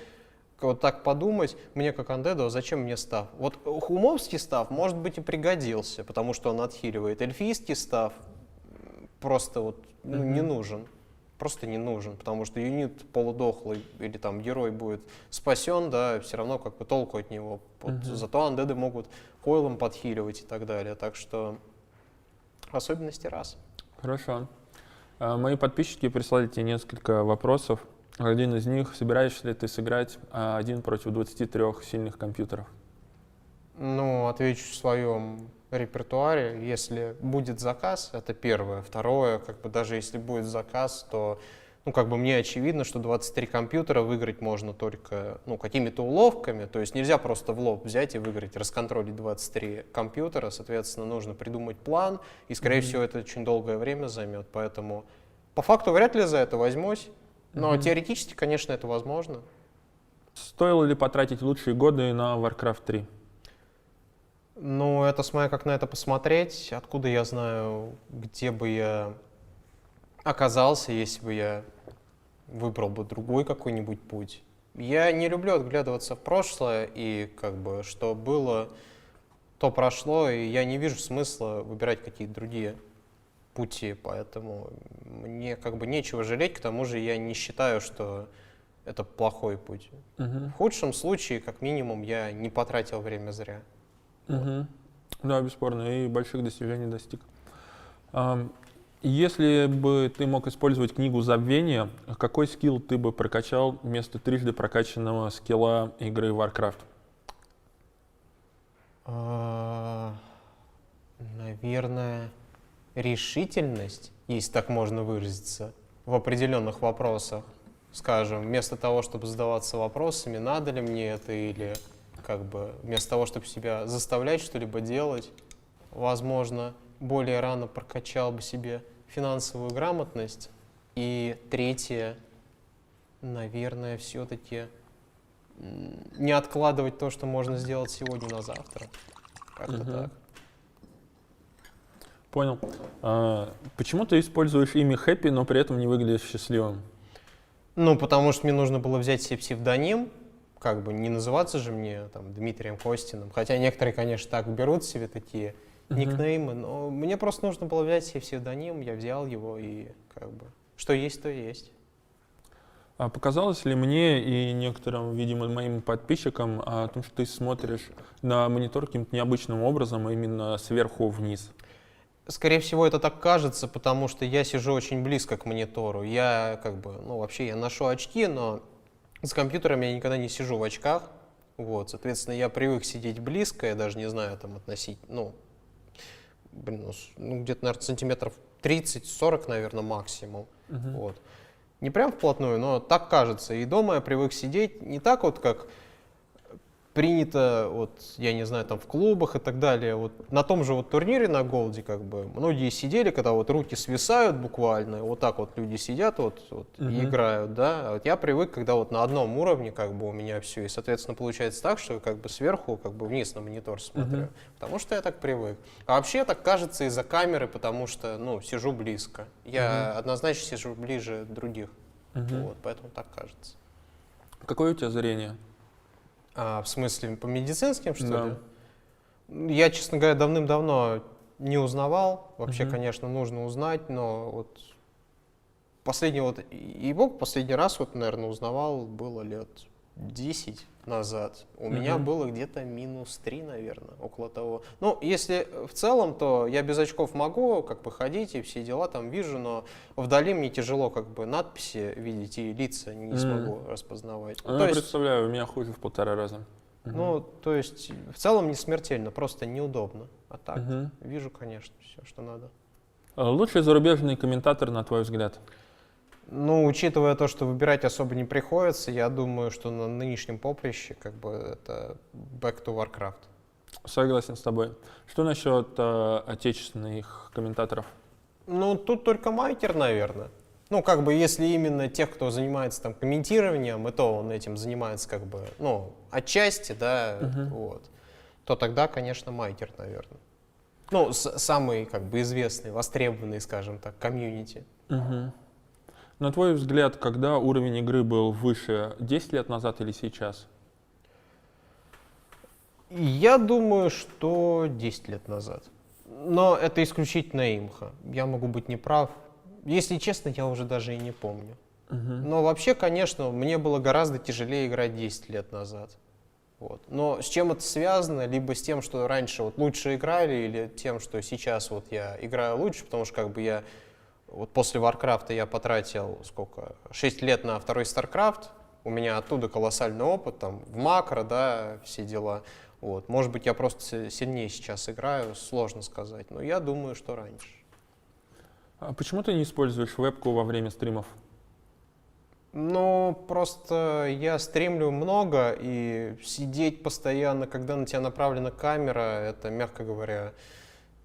вот так подумать, мне как андеду, а зачем мне стаф? Вот хумовский стаф, может быть, и пригодился, потому что он отхиливает. Эльфийский стаф просто вот не нужен. Просто не нужен, потому что юнит полудохлый или там герой будет спасен, да, все равно как бы толку от него. Вот, зато андеды могут койлом подхиливать и так далее. Так что особенности рас. Хорошо. Мои подписчики прислали тебе несколько вопросов. Один из них: собираешься ли ты сыграть 1 против 23 сильных компьютеров? Ну, отвечу в своем репертуаре. Если будет заказ, это первое. Второе, как бы даже если будет заказ, то ну, как бы мне очевидно, что 23 компьютера выиграть можно только ну, какими-то уловками. То есть нельзя просто в лоб взять и выиграть, расконтролить 23 компьютера. Соответственно, нужно придумать план, и, скорее всего, это очень долгое время займет. Поэтому по факту вряд ли за это возьмусь. Но теоретически, конечно, это возможно. Стоило ли потратить лучшие годы на Warcraft 3? Ну, это смотря как на это посмотреть. Откуда я знаю, где бы я оказался, если бы я выбрал бы другой какой-нибудь путь. Я не люблю отглядываться в прошлое, и как бы что было, то прошло, и я не вижу смысла выбирать какие-то другие пути, поэтому мне как бы нечего жалеть, к тому же я не считаю, что это плохой путь. В худшем случае, как минимум, я не потратил время зря. Да, бесспорно, и больших достижений достиг. Если бы ты мог использовать книгу забвения, какой скилл ты бы прокачал вместо трижды прокачанного скилла игры Warcraft? Наверное, решительность, если так можно выразиться, в определенных вопросах. Скажем, вместо того, чтобы задаваться вопросами, надо ли мне это, или как бы вместо того, чтобы себя заставлять что-либо делать, возможно, более рано прокачал бы себе финансовую грамотность. И третье, наверное, все-таки не откладывать то, что можно сделать сегодня на завтра. Как-то так. Понял. Почему ты используешь имя Хэппи, но при этом не выглядишь счастливым? Ну, потому что мне нужно было взять себе псевдоним, как бы не называться же мне там Дмитрием Костиным, хотя некоторые, конечно, так берут себе такие никнеймы, но мне просто нужно было взять себе псевдоним, я взял его, и как бы что есть, то есть. А показалось ли мне и некоторым, видимо, моим подписчикам о том, что ты смотришь на монитор каким-то необычным образом, а именно сверху вниз? Скорее всего, это так кажется, потому что я сижу очень близко к монитору. Я как бы, ну вообще я ношу очки, но с компьютером я никогда не сижу в очках. Вот, соответственно, я привык сидеть близко, я даже не знаю, там относить, ну где-то, наверное, сантиметров 30-40, наверное, максимум. Вот. Не прям вплотную, но так кажется. И дома я привык сидеть не так вот, как принято, вот, я не знаю, там в клубах и так далее. Вот на том же вот турнире на Голде, как бы, многие сидели, когда вот руки свисают буквально, вот так вот люди сидят вот и играют, да. А вот я привык, когда вот на одном уровне, как бы, у меня все, и, соответственно, получается так, что как бы сверху, как бы вниз на монитор смотрю, потому что я так привык. А вообще так кажется из-за камеры, потому что, ну, сижу близко. Я однозначно сижу ближе других, вот, поэтому так кажется. Какое у тебя зрение? В смысле, по медицинским, что Да. ли? Я, честно говоря, давным-давно не узнавал. Вообще, конечно, нужно узнать, но вот последний раз, вот, наверное, узнавал, было лет 10 назад. У меня было где-то -3, наверное, около того. Ну, если в целом, то я без очков могу как бы ходить и все дела там вижу, но вдали мне тяжело как бы надписи видеть и лица не смогу распознавать. Ну, я представляю, у меня хуже в 1,5 раза. Ну, то есть в целом не смертельно, просто неудобно. А так вижу, конечно, все, что надо. Лучший зарубежный комментатор, на твой взгляд? Ну, учитывая то, что выбирать особо не приходится, я думаю, что на нынешнем поприще как бы это Back to Warcraft. Согласен с тобой. Что насчет отечественных комментаторов? Ну, тут только Майкер, наверное. Ну, как бы, если именно тех, кто занимается там комментированием, и то он этим занимается как бы, ну, отчасти, да, вот, то тогда, конечно, Майкер, наверное. Ну, самый, как бы, известный, востребованный, скажем так, комьюнити. На твой взгляд, когда уровень игры был выше, 10 лет назад или сейчас? Я думаю, что 10 лет назад. Но это исключительно имха. Я могу быть неправ. Если честно, я уже даже и не помню. Но вообще, конечно, мне было гораздо тяжелее играть 10 лет назад. Вот. Но с чем это связано? Либо с тем, что раньше вот лучше играли, или тем, что сейчас вот я играю лучше, потому что как бы я вот после Warcraft я потратил сколько? 6 лет на второй StarCraft. У меня оттуда колоссальный опыт, там, в макро, да, все дела. Вот. Может быть, я просто сильнее сейчас играю, сложно сказать, но я думаю, что раньше. А почему ты не используешь вебку во время стримов? Ну, просто я стримлю много, и сидеть постоянно, когда на тебя направлена камера, это, мягко говоря,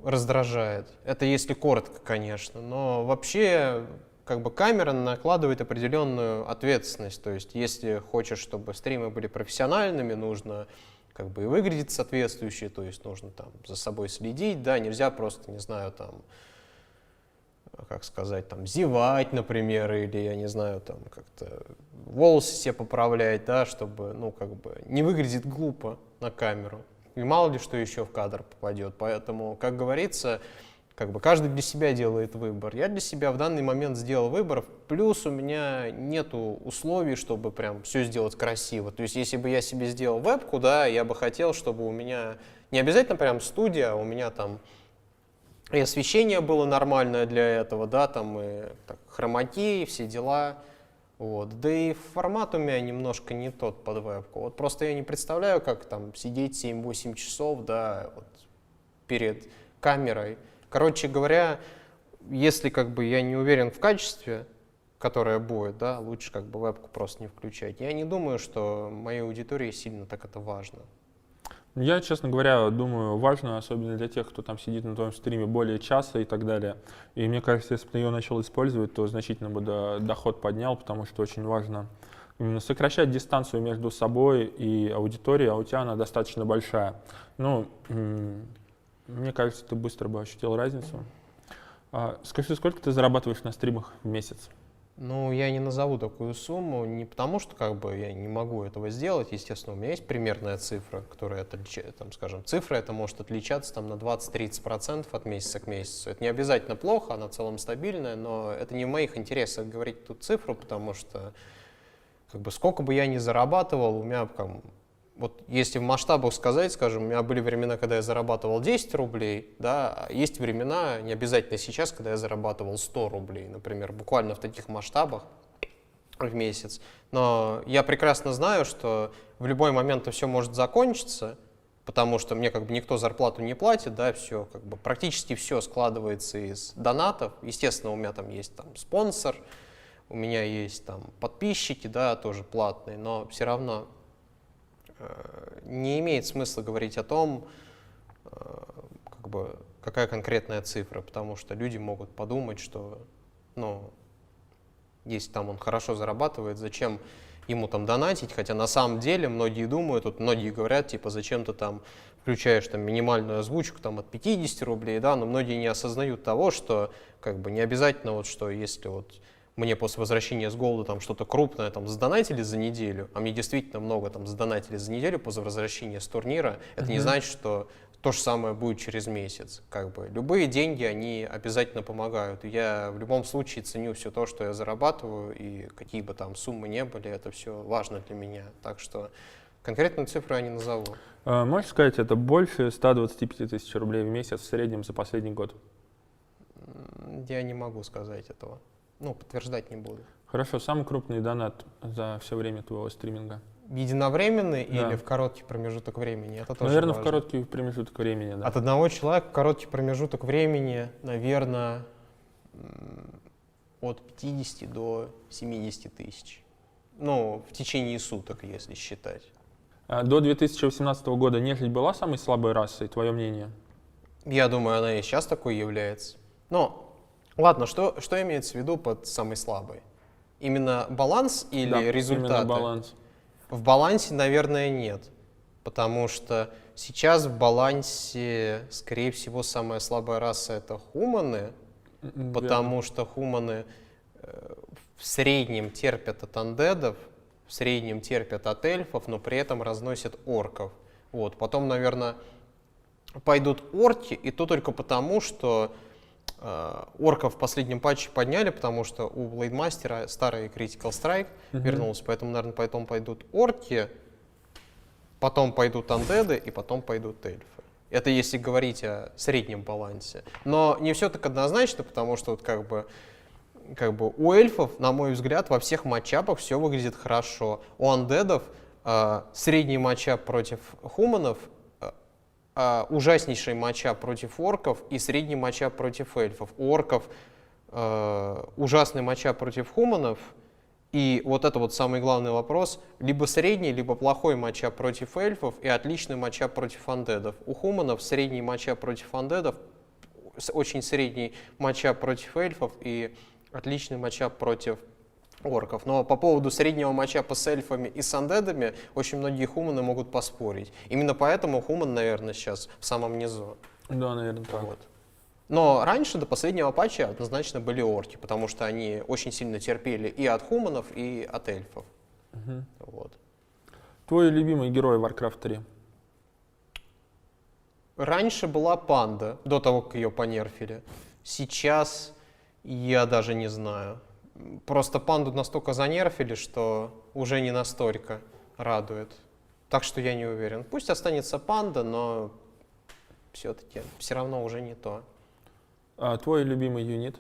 раздражает. Это если коротко, конечно, но вообще как бы камера накладывает определенную ответственность. То есть если хочешь, чтобы стримы были профессиональными, нужно как бы и выглядеть соответствующе, то есть нужно там за собой следить, да, нельзя просто, не знаю, там, как сказать, там, зевать, например, или, я не знаю, там, как-то волосы себе поправлять, да, чтобы, ну, как бы не выглядит глупо на камеру. И мало ли что еще в кадр попадет. Поэтому, как говорится, как бы каждый для себя делает выбор. Я для себя в данный момент сделал выбор. Плюс у меня нету условий, чтобы прям все сделать красиво. То есть, если бы я себе сделал вебку, да, я бы хотел, чтобы у меня не обязательно прям студия, а у меня там и освещение было нормальное для этого, да, там и так, хромаки, все дела. Вот. Да и формат у меня немножко не тот под вебку. Вот просто я не представляю, как там сидеть 7-8 часов, да, вот, перед камерой. Короче говоря, если как бы я не уверен в качестве, которое будет, да, лучше как бы вебку просто не включать. Я не думаю, что моей аудитории сильно так это важно. Я, честно говоря, думаю, важно, особенно для тех, кто там сидит на твоем стриме более часа и так далее. И мне кажется, если бы ты ее начал использовать, то значительно бы доход поднял, потому что очень важно именно сокращать дистанцию между собой и аудиторией, а у тебя она достаточно большая. Ну, мне кажется, ты быстро бы ощутил разницу. Скажи, сколько ты зарабатываешь на стримах в месяц? Ну, я не назову такую сумму, не потому что как бы я не могу этого сделать. Естественно, у меня есть примерная цифра, которая отличает, там, скажем, цифра это может отличаться там, на 20-30% от месяца к месяцу. Это не обязательно плохо, она в целом стабильная, но это не в моих интересах говорить ту цифру, потому что как бы, сколько бы я ни зарабатывал, у меня вот если в масштабах сказать, скажем, у меня были времена, когда я зарабатывал 10 рублей, да, а есть времена, не обязательно сейчас, когда я зарабатывал 100 рублей, например, буквально в таких масштабах в месяц. Но я прекрасно знаю, что в любой момент это все может закончиться, потому что мне как бы никто зарплату не платит, да, все, как бы практически все складывается из донатов. Естественно, у меня там есть там спонсор, у меня есть там подписчики, да, тоже платные, но все равно не имеет смысла говорить о том, как бы, какая конкретная цифра, потому что люди могут подумать, что, ну, если там он хорошо зарабатывает, зачем ему там донатить, хотя на самом деле многие думают, вот многие говорят, типа, зачем ты там включаешь там минимальную озвучку там от 50 рублей, да, но многие не осознают того, что как бы не обязательно вот, что если вот мне после возвращения с голода там что-то крупное там задонатили за неделю, а мне действительно много там задонатили за неделю после возвращения с турнира, это не значит, что то же самое будет через месяц. Как бы любые деньги, они обязательно помогают. Я в любом случае ценю все то, что я зарабатываю, и какие бы там суммы не были, это все важно для меня. Так что конкретную цифру я не назову. Можешь сказать, это больше 125 тысяч рублей в месяц в среднем за последний год? Я не могу сказать этого. Ну, подтверждать не буду. Хорошо, самый крупный донат за все время твоего стриминга? Единовременный Да. или в короткий промежуток времени? Это тоже Наверное, важно. в короткий промежуток времени, да. От одного человека в короткий промежуток времени, наверное, от 50 до 70 тысяч. Ну, в течение суток, если считать. До 2018 года нежить была самой слабой расой, твое мнение? Я думаю, она и сейчас такой является. Но, ладно, что имеется в виду под самой слабой? Именно баланс или Да, результаты? именно баланс. В балансе, наверное, нет. Потому что сейчас в балансе, скорее всего, самая слабая раса — это хуманы. Верно. Потому что хуманы в среднем терпят от андедов, в среднем терпят от эльфов, но при этом разносят орков. Вот. Потом, наверное, пойдут орки, и то только потому, что орков в последнем патче подняли, потому что у Блейдмастера старый Critical Strike вернулся, поэтому, наверное, потом пойдут орки, потом пойдут андеды, и потом пойдут эльфы. Это если говорить о среднем балансе. Но не все так однозначно, потому что вот как бы у эльфов, на мой взгляд, во всех матчапах все выглядит хорошо. У андедов средний матчап против хуманов, ужаснейший матчап против орков и средний матчап против эльфов. У орков ужасный матчап против хуманов. И вот это вот самый главный вопрос. Либо средний, либо плохой матчап против эльфов и отличный матчап против андедов. У хуманов средний матчап против андедов, очень средний матчап против эльфов и отличный матчап против орков. Но по поводу среднего матчапа с эльфами и с андедами очень многие хуманы могут поспорить. Именно поэтому хуман, наверное, сейчас в самом низу. Да, наверное, так. Вот. Но раньше, до последнего патча, однозначно были орки, потому что они очень сильно терпели и от хуманов, и от эльфов. Вот. Твой любимый герой Warcraft 3? Раньше была панда, до того, как ее понерфили. Сейчас я даже не знаю. Просто панду настолько занерфили, что уже не настолько радует. Так что я не уверен. Пусть останется панда, но все-таки все равно уже не то. Твой любимый юнит?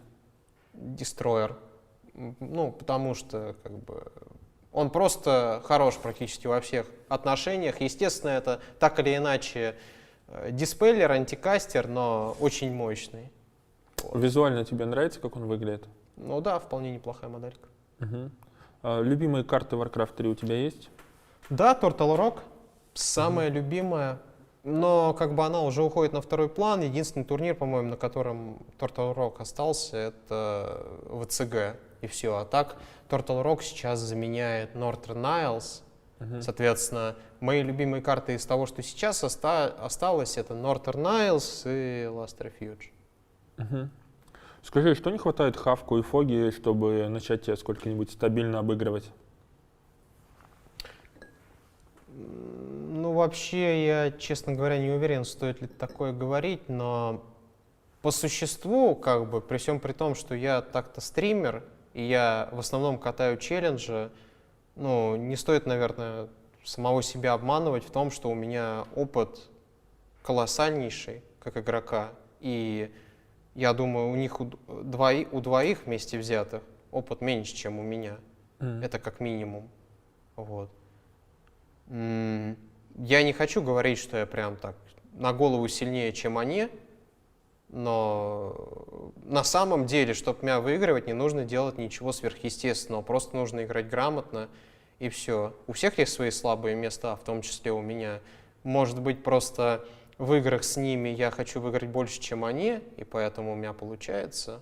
Дестройер. Ну, потому что как бы он просто хорош практически во всех отношениях. Естественно, это так или иначе диспеллер, антикастер, но очень мощный. Вот. Визуально тебе нравится, как он выглядит? Ну да, вполне неплохая моделька. Любимые карты Warcraft 3 у тебя есть? Да, Turtle Rock самая любимая, но как бы она уже уходит на второй план. Единственный турнир, по-моему, на котором Turtle Rock остался, это ВЦГ, и все. А так Turtle Rock сейчас заменяет Northern Isles. Соответственно, мои любимые карты из того, что сейчас осталось, это Northern Isles и Last Refuge. Скажи, что не хватает Хавку и Фоги, чтобы начать тебя сколько-нибудь стабильно обыгрывать? Ну, вообще, я, честно говоря, не уверен, стоит ли такое говорить, но по существу, как бы, при всем при том, что я так-то стример, и я в основном катаю челленджи, ну, не стоит, наверное, самого себя обманывать в том, что у меня опыт колоссальнейший, как игрока, и я думаю, у них у двоих вместе взятых опыт меньше, чем у меня. Это как минимум. Вот. Я не хочу говорить, что я прям так на голову сильнее, чем они, но на самом деле, чтобы меня выигрывать, не нужно делать ничего сверхъестественного, просто нужно играть грамотно, и все. У всех есть свои слабые места, в том числе у меня. Может быть, просто в играх с ними я хочу выиграть больше, чем они, и поэтому у меня получается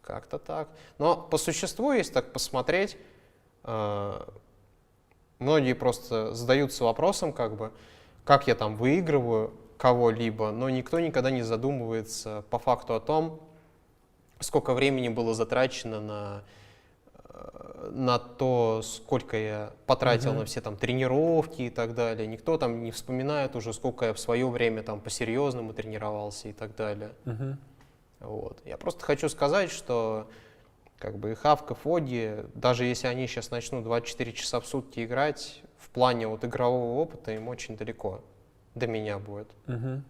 как-то так. Но по существу, если так посмотреть, многие просто задаются вопросом, как я там выигрываю кого-либо, но никто никогда не задумывается по факту о том, сколько времени было затрачено на то, сколько я потратил на все там тренировки и так далее. Никто там не вспоминает уже, сколько я в свое время там по-серьезному тренировался и так далее. Вот. Я просто хочу сказать, что как бы и Хавка, Фоги, даже если они сейчас начнут 24 часа в сутки играть, в плане вот игрового опыта им очень далеко до меня будет.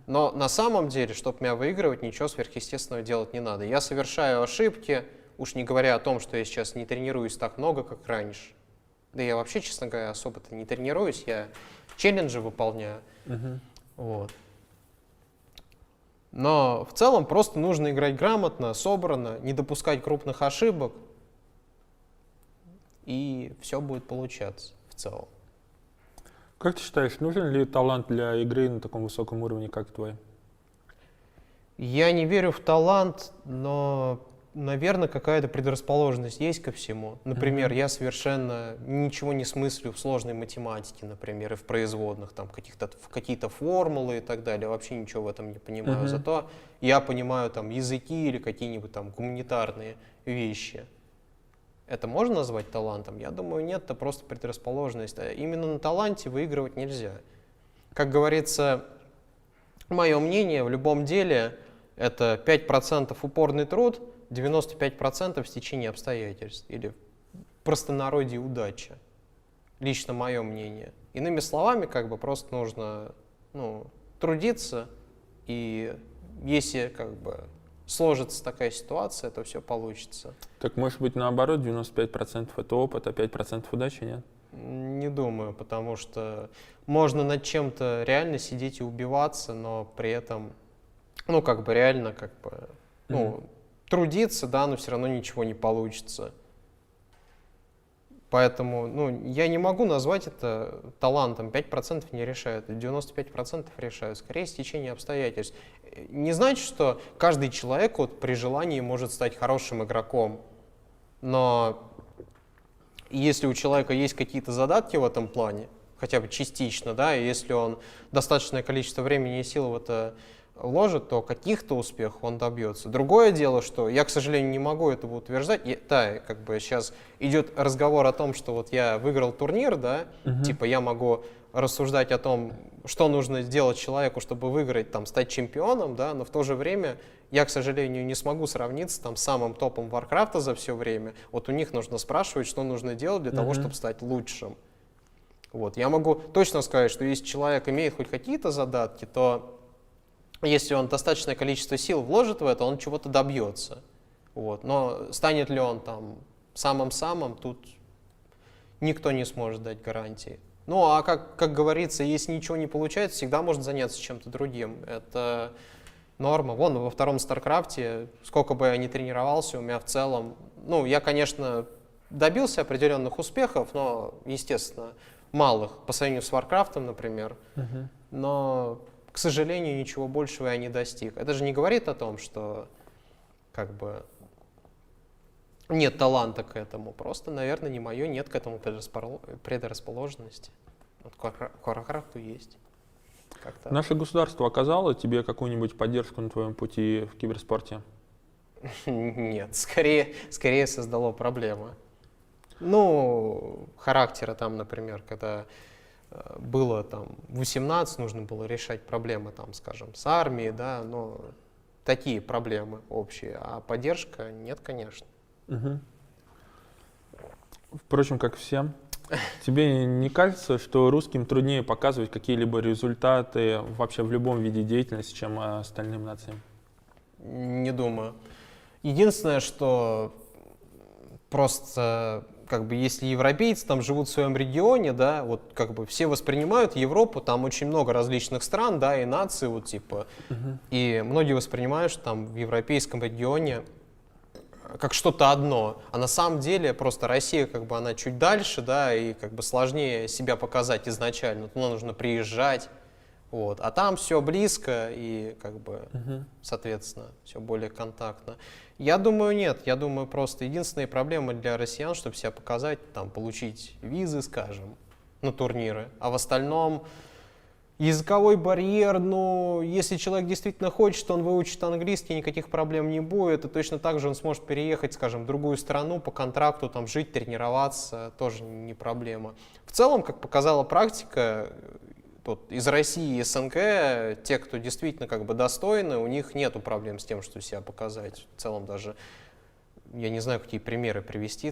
Но на самом деле, чтобы меня выигрывать, ничего сверхъестественного делать не надо. Я совершаю ошибки, уж не говоря о том, что я сейчас не тренируюсь так много, как раньше. Да я вообще, честно говоря, особо-то не тренируюсь, я челленджи выполняю. Вот. Но в целом просто нужно играть грамотно, собрано, не допускать крупных ошибок, и все будет получаться в целом. Как ты считаешь, нужен ли талант для игры на таком высоком уровне, как твой? Я не верю в талант, но, наверное, какая-то предрасположенность есть ко всему. Например, я совершенно ничего не смыслю в сложной математике, например, и в производных, там, какие-то формулы и так далее. Вообще ничего в этом не понимаю. Зато я понимаю там языки или какие-нибудь там гуманитарные вещи. Это можно назвать талантом? Я думаю, нет, это просто предрасположенность. А именно на таланте выигрывать нельзя. Как говорится, мое мнение, в любом деле это 5% упорный труд, 95% стечение обстоятельств. Или в простонародье удача. Лично мое мнение. Иными словами, как бы просто нужно трудиться, и если как бы сложится такая ситуация, то все получится. Так может быть наоборот, 95% это опыт, а 5% удачи, нет? Не думаю, потому что можно над чем-то реально сидеть и убиваться, но при этом, реально, трудиться, да, но все равно ничего не получится. Поэтому, я не могу назвать это талантом. 5% не решают, 95% решают. Скорее, стечение обстоятельств. Не значит, что каждый человек при желании может стать хорошим игроком. Но если у человека есть какие-то задатки в этом плане, хотя бы частично, да, и если он достаточное количество времени и сил в это вложит, то каких-то успехов он добьется. Другое дело, что я, к сожалению, не могу этого утверждать. Сейчас идет разговор о том, что я выиграл турнир, да, я могу рассуждать о том, что нужно сделать человеку, чтобы выиграть, стать чемпионом, да, но в то же время я, к сожалению, не смогу сравниться с самым топом Варкрафта за все время. У них нужно спрашивать, что нужно делать для того, чтобы стать лучшим. Я могу точно сказать, что если человек имеет хоть какие-то задатки, то если он достаточное количество сил вложит в это, он чего-то добьется. Но станет ли он самым-самым, тут никто не сможет дать гарантии. А как говорится, если ничего не получается, всегда можно заняться чем-то другим. Это норма. Во втором Старкрафте, сколько бы я ни тренировался, у меня в целом, я, конечно, добился определенных успехов, но, естественно, малых, по сравнению с Варкрафтом, например. Но, к сожалению, ничего большего я не достиг. Это же не говорит о том, что нет таланта к этому. Просто, наверное, не мое, нет к этому предрасположенности. К Варкрафту есть. Как-то. Наше государство оказало тебе какую-нибудь поддержку на твоем пути в киберспорте? Нет, скорее создало проблемы. Характера например, когда было 18, нужно было решать проблемы, скажем, с армией, да, но такие проблемы общие, а поддержка нет, конечно. Впрочем, как всем. Тебе не кажется, что русским труднее показывать какие-либо результаты вообще в любом виде деятельности, чем остальным нациям? Не думаю. Единственное, что просто если европейцы живут в своем регионе, да, все воспринимают Европу, там очень много различных стран, да, и наций, и многие воспринимают, что в европейском регионе как что-то одно, а на самом деле просто Россия, она чуть дальше, да, и сложнее себя показать изначально, туда нужно приезжать, а там все близко и соответственно, все более контактно. Я думаю, нет, я думаю, просто единственная проблема для россиян, чтобы себя показать, получить визы, скажем, на турниры, а в остальном языковой барьер, если человек действительно хочет, он выучит английский, никаких проблем не будет, и точно так же он сможет переехать, скажем, в другую страну по контракту, жить, тренироваться, тоже не проблема. В целом, как показала практика, из России и СНГ, те, кто действительно достойны, у них нету проблем с тем, что себя показать. В целом даже, я не знаю, какие примеры привести,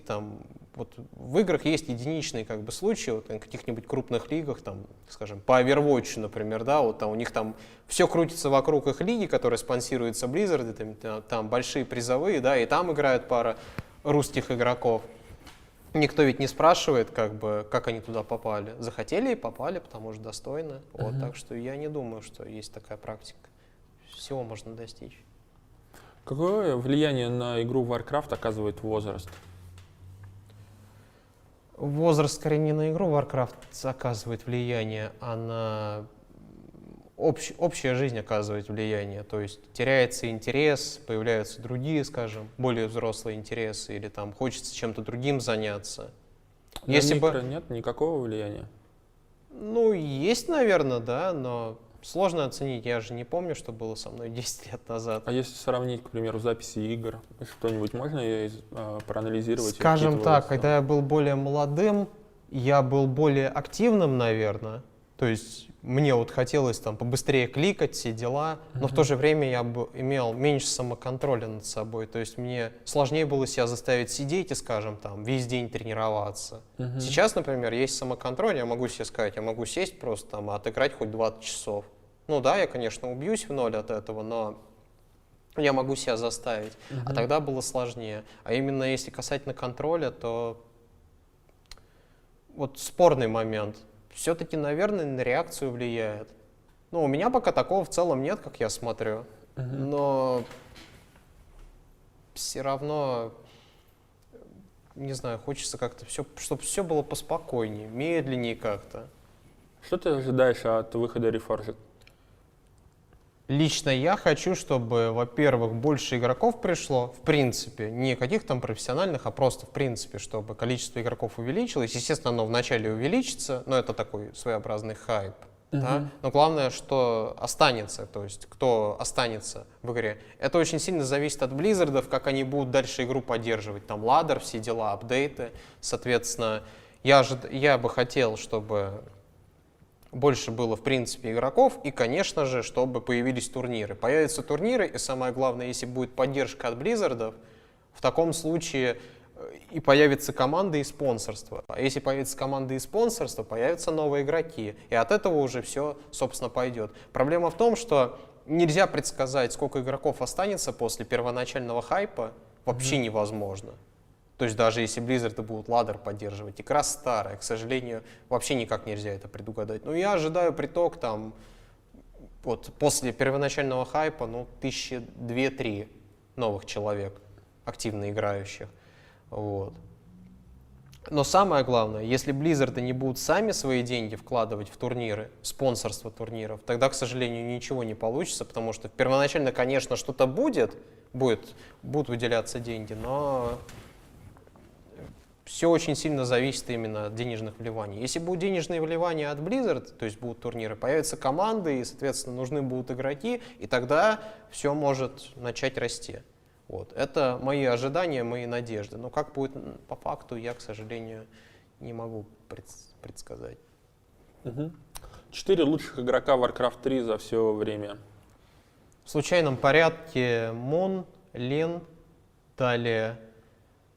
в играх есть единичные случаи, в каких-нибудь крупных лигах, скажем, по Overwatch, например, да, у них все крутится вокруг их лиги, которая спонсируется Blizzard, там большие призовые, да, и там играет пара русских игроков. Никто ведь не спрашивает, как они туда попали. Захотели и попали, потому что достойны. Так что я не думаю, что есть такая практика. Всего можно достичь. Какое влияние на игру Warcraft оказывает возраст? Возраст скорее не на игру Warcraft оказывает влияние, а на общая жизнь оказывает влияние. То есть теряется интерес, появляются другие, скажем, более взрослые интересы, или там хочется чем-то другим заняться. На микро нет никакого влияния? Ну, есть, наверное, да, но сложно оценить. Я же не помню, что было со мной 10 лет назад. А если сравнить, к примеру, записи игр, что-нибудь можно проанализировать? Скажем так, когда я был более молодым, я был более активным, наверное. То есть мне вот хотелось там побыстрее кликать, все дела, но в то же время я бы имел меньше самоконтроля над собой. То есть мне сложнее было себя заставить сидеть и, скажем, там весь день тренироваться. Сейчас, например, есть самоконтроль, я могу себе сказать, я могу сесть просто там, отыграть хоть 20 часов. Ну да, я, конечно, убьюсь в ноль от этого, но я могу себя заставить. А тогда было сложнее. А именно если касательно контроля, то вот спорный момент. Все-таки, наверное, на реакцию влияет. Ну, у меня пока такого в целом нет, как я смотрю. Но все равно, не знаю, хочется как-то все, чтобы все было поспокойнее, медленнее как-то. Что ты ожидаешь от выхода Reforged? Лично я хочу, чтобы, во-первых, больше игроков пришло, в принципе, не каких там профессиональных, а просто в принципе, чтобы количество игроков увеличилось. Естественно, оно вначале увеличится, но это такой своеобразный хайп. Да? Но главное, что останется, то есть кто останется в игре. Это очень сильно зависит от Blizzard'ов, как они будут дальше игру поддерживать. Там ладдер, все дела, апдейты. Соответственно, я бы хотел, чтобы больше было, в принципе, игроков, и, конечно же, чтобы появились турниры. Появятся турниры, и самое главное, если будет поддержка от Blizzard'ов, в таком случае и появятся команды и спонсорство. А если появятся команды и спонсорство, появятся новые игроки. И от этого уже все, собственно, пойдет. Проблема в том, что нельзя предсказать, сколько игроков останется после первоначального хайпа, вообще невозможно. То есть даже если Blizzard будут ладдер поддерживать, игра старая, к сожалению, вообще никак нельзя это предугадать. Но я ожидаю приток там, вот после первоначального хайпа, ну, 2-3 новых человек, активно играющих. Вот. Но самое главное, если Blizzard не будут сами свои деньги вкладывать в турниры, спонсорство турниров, тогда, к сожалению, ничего не получится, потому что первоначально, конечно, что-то будут выделяться деньги, но все очень сильно зависит именно от денежных вливаний. Если будут денежные вливания от Blizzard, то есть будут турниры, появятся команды, и, соответственно, нужны будут игроки, и тогда все может начать расти. Вот. Это мои ожидания, мои надежды. Но как будет по факту, я, к сожалению, не могу предсказать. 4 лучших игрока Warcraft 3 за все время. В случайном порядке Мун, Лин, далее,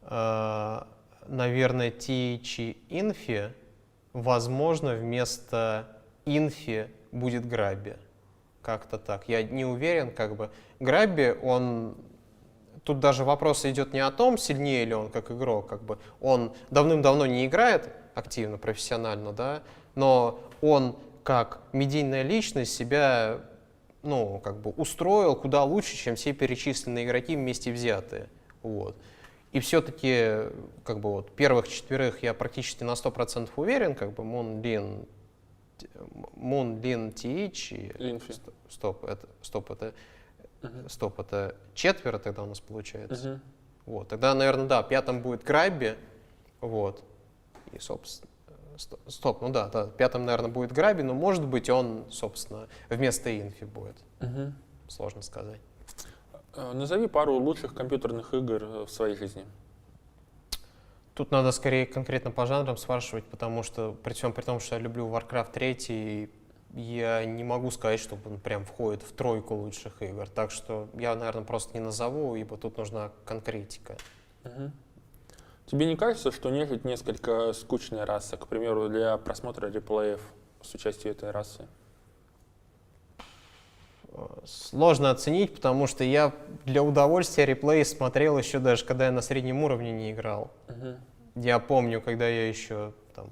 наверное, TH Инфи. Возможно, вместо Инфи будет Грабби. Как-то так. Я не уверен, как бы. Грабби, он... Тут даже вопрос идет не о том, сильнее ли он как игрок, как бы он давным-давно не играет активно, профессионально, да, но он как медийная личность себя, ну, как бы устроил куда лучше, чем все перечисленные игроки вместе взятые, вот. И все-таки, как бы вот, первых 4 я практически на 100% уверен, как бы Мун, Лин, TH и... Инфи. Стоп, это 4 тогда у нас получается. Вот, тогда, наверное, да, 5 будет Грабби, вот, и, собственно, стоп, ну да, 5, наверное, будет Грабби, но, может быть, он, собственно, вместо Инфи будет. Сложно сказать. Назови пару лучших компьютерных игр в своей жизни. Тут надо скорее конкретно по жанрам спрашивать, потому что, при том, что я люблю Warcraft 3, я не могу сказать, что он прям входит в 3 лучших игр. Так что я, наверное, просто не назову, ибо тут нужна конкретика. Тебе не кажется, что нежить несколько скучная раса, к примеру, для просмотра реплеев с участием этой расы? Сложно оценить, потому что я для удовольствия реплей смотрел еще даже, когда я на среднем уровне не играл. Я помню, когда я еще там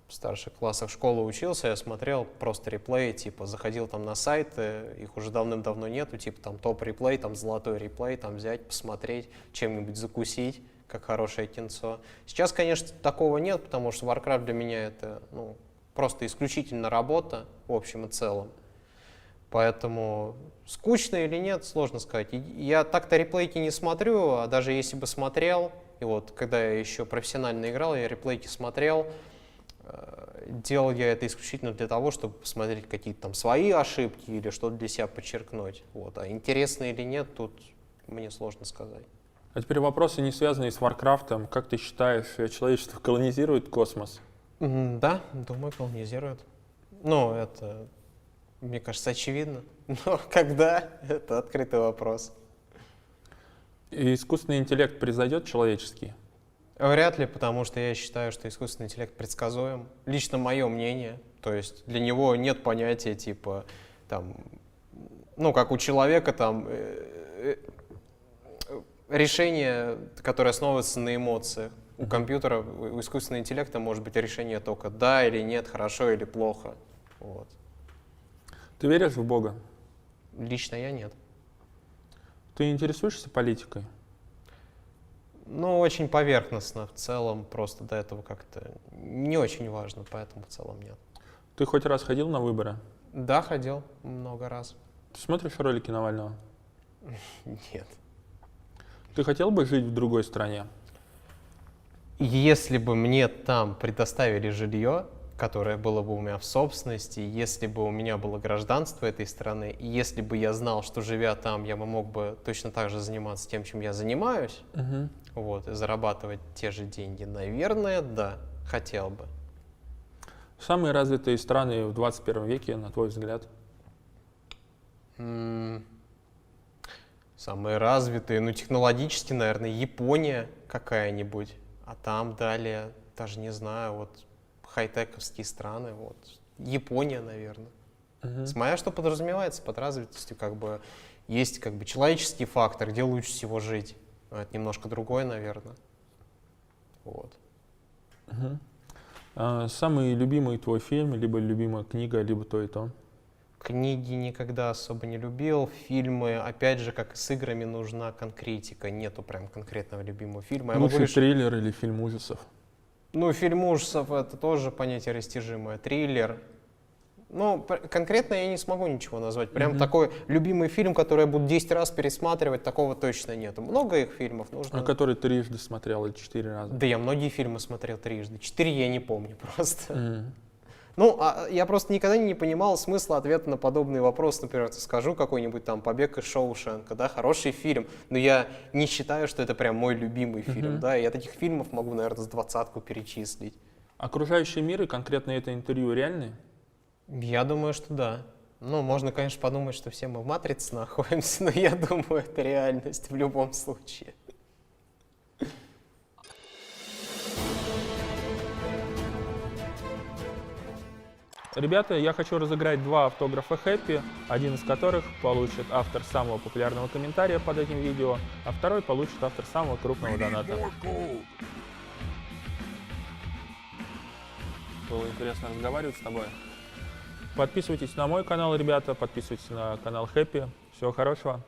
в старших классах школы учился, я смотрел просто реплей, типа, заходил там на сайты, их уже давным-давно нету, типа, там, топ-реплей, там, золотой реплей, там, взять, посмотреть, чем-нибудь закусить, как хорошее кинцо. Сейчас, конечно, такого нет, потому что Warcraft для меня это просто исключительно работа в общем и целом. Поэтому скучно или нет, сложно сказать. Я так-то реплейки не смотрю, а даже если бы смотрел, и вот когда я еще профессионально играл, я реплейки смотрел, делал я это исключительно для того, чтобы посмотреть какие-то там свои ошибки или что-то для себя подчеркнуть. Вот. А интересно или нет, тут мне сложно сказать. А теперь вопросы, не связанные с Варкрафтом. Как ты считаешь, человечество колонизирует космос? Да, думаю, колонизирует. Ну, это, мне кажется, очевидно. Но когда, это открытый вопрос. И искусственный интеллект превзойдет человеческий? Вряд ли, потому что я считаю, что искусственный интеллект предсказуем. Лично мое мнение. То есть для него нет понятия типа, там, как у человека, там, решение, которое основывается на эмоциях. У компьютера, у искусственного интеллекта может быть решение только да или нет, хорошо или плохо. Вот. Ты веришь в Бога? Лично я нет. Ты интересуешься политикой? Очень поверхностно в целом, просто до этого как-то не очень важно, поэтому в целом нет. Ты хоть раз ходил на выборы? Да, ходил много раз. Ты смотришь ролики Навального? Нет. Ты хотел бы жить в другой стране? Если бы мне там предоставили жилье, которое было бы у меня в собственности, если бы у меня было гражданство этой страны, и если бы я знал, что живя там, я бы мог бы точно так же заниматься тем, чем я занимаюсь, и зарабатывать те же деньги, наверное, да, хотел бы. Самые развитые страны в 21 веке, на твой взгляд? Самые развитые, технологически, наверное, Япония какая-нибудь, а там далее, даже не знаю, хай-тековские страны, Япония, наверное. Смотря что подразумевается под развитостью, есть человеческий фактор, где лучше всего жить. Это немножко другое, наверное. Самый любимый твой фильм, либо любимая книга, либо то и то? Книги никогда особо не любил. Фильмы, опять же, как и с играми, нужна конкретика. Нету прям конкретного любимого фильма. Лучший триллер или фильм ужасов? Фильм ужасов — это тоже понятие растяжимое. Триллер. Конкретно я не смогу ничего назвать. Прям такой любимый фильм, который я буду 10 раз пересматривать, такого точно нету. Много их фильмов нужно. А который трижды смотрел или 4 раза? Да я многие фильмы смотрел трижды. 4 я не помню просто. Я просто никогда не понимал смысла ответа на подобный вопрос. Например, скажу какой-нибудь там «Побег из Шоушенка», да, хороший фильм, но я не считаю, что это прям мой любимый фильм, да, я таких фильмов могу, наверное, с 20-ку перечислить. Окружающий мир и конкретно это интервью реальны? Я думаю, что да. Можно, конечно, подумать, что все мы в «Матрице» находимся, но я думаю, это реальность в любом случае. Ребята, я хочу разыграть 2 автографа Хэппи, один из которых получит автор самого популярного комментария под этим видео, а второй получит автор самого крупного доната. Было интересно разговаривать с тобой. Подписывайтесь на мой канал, ребята, подписывайтесь на канал Хэппи. Всего хорошего.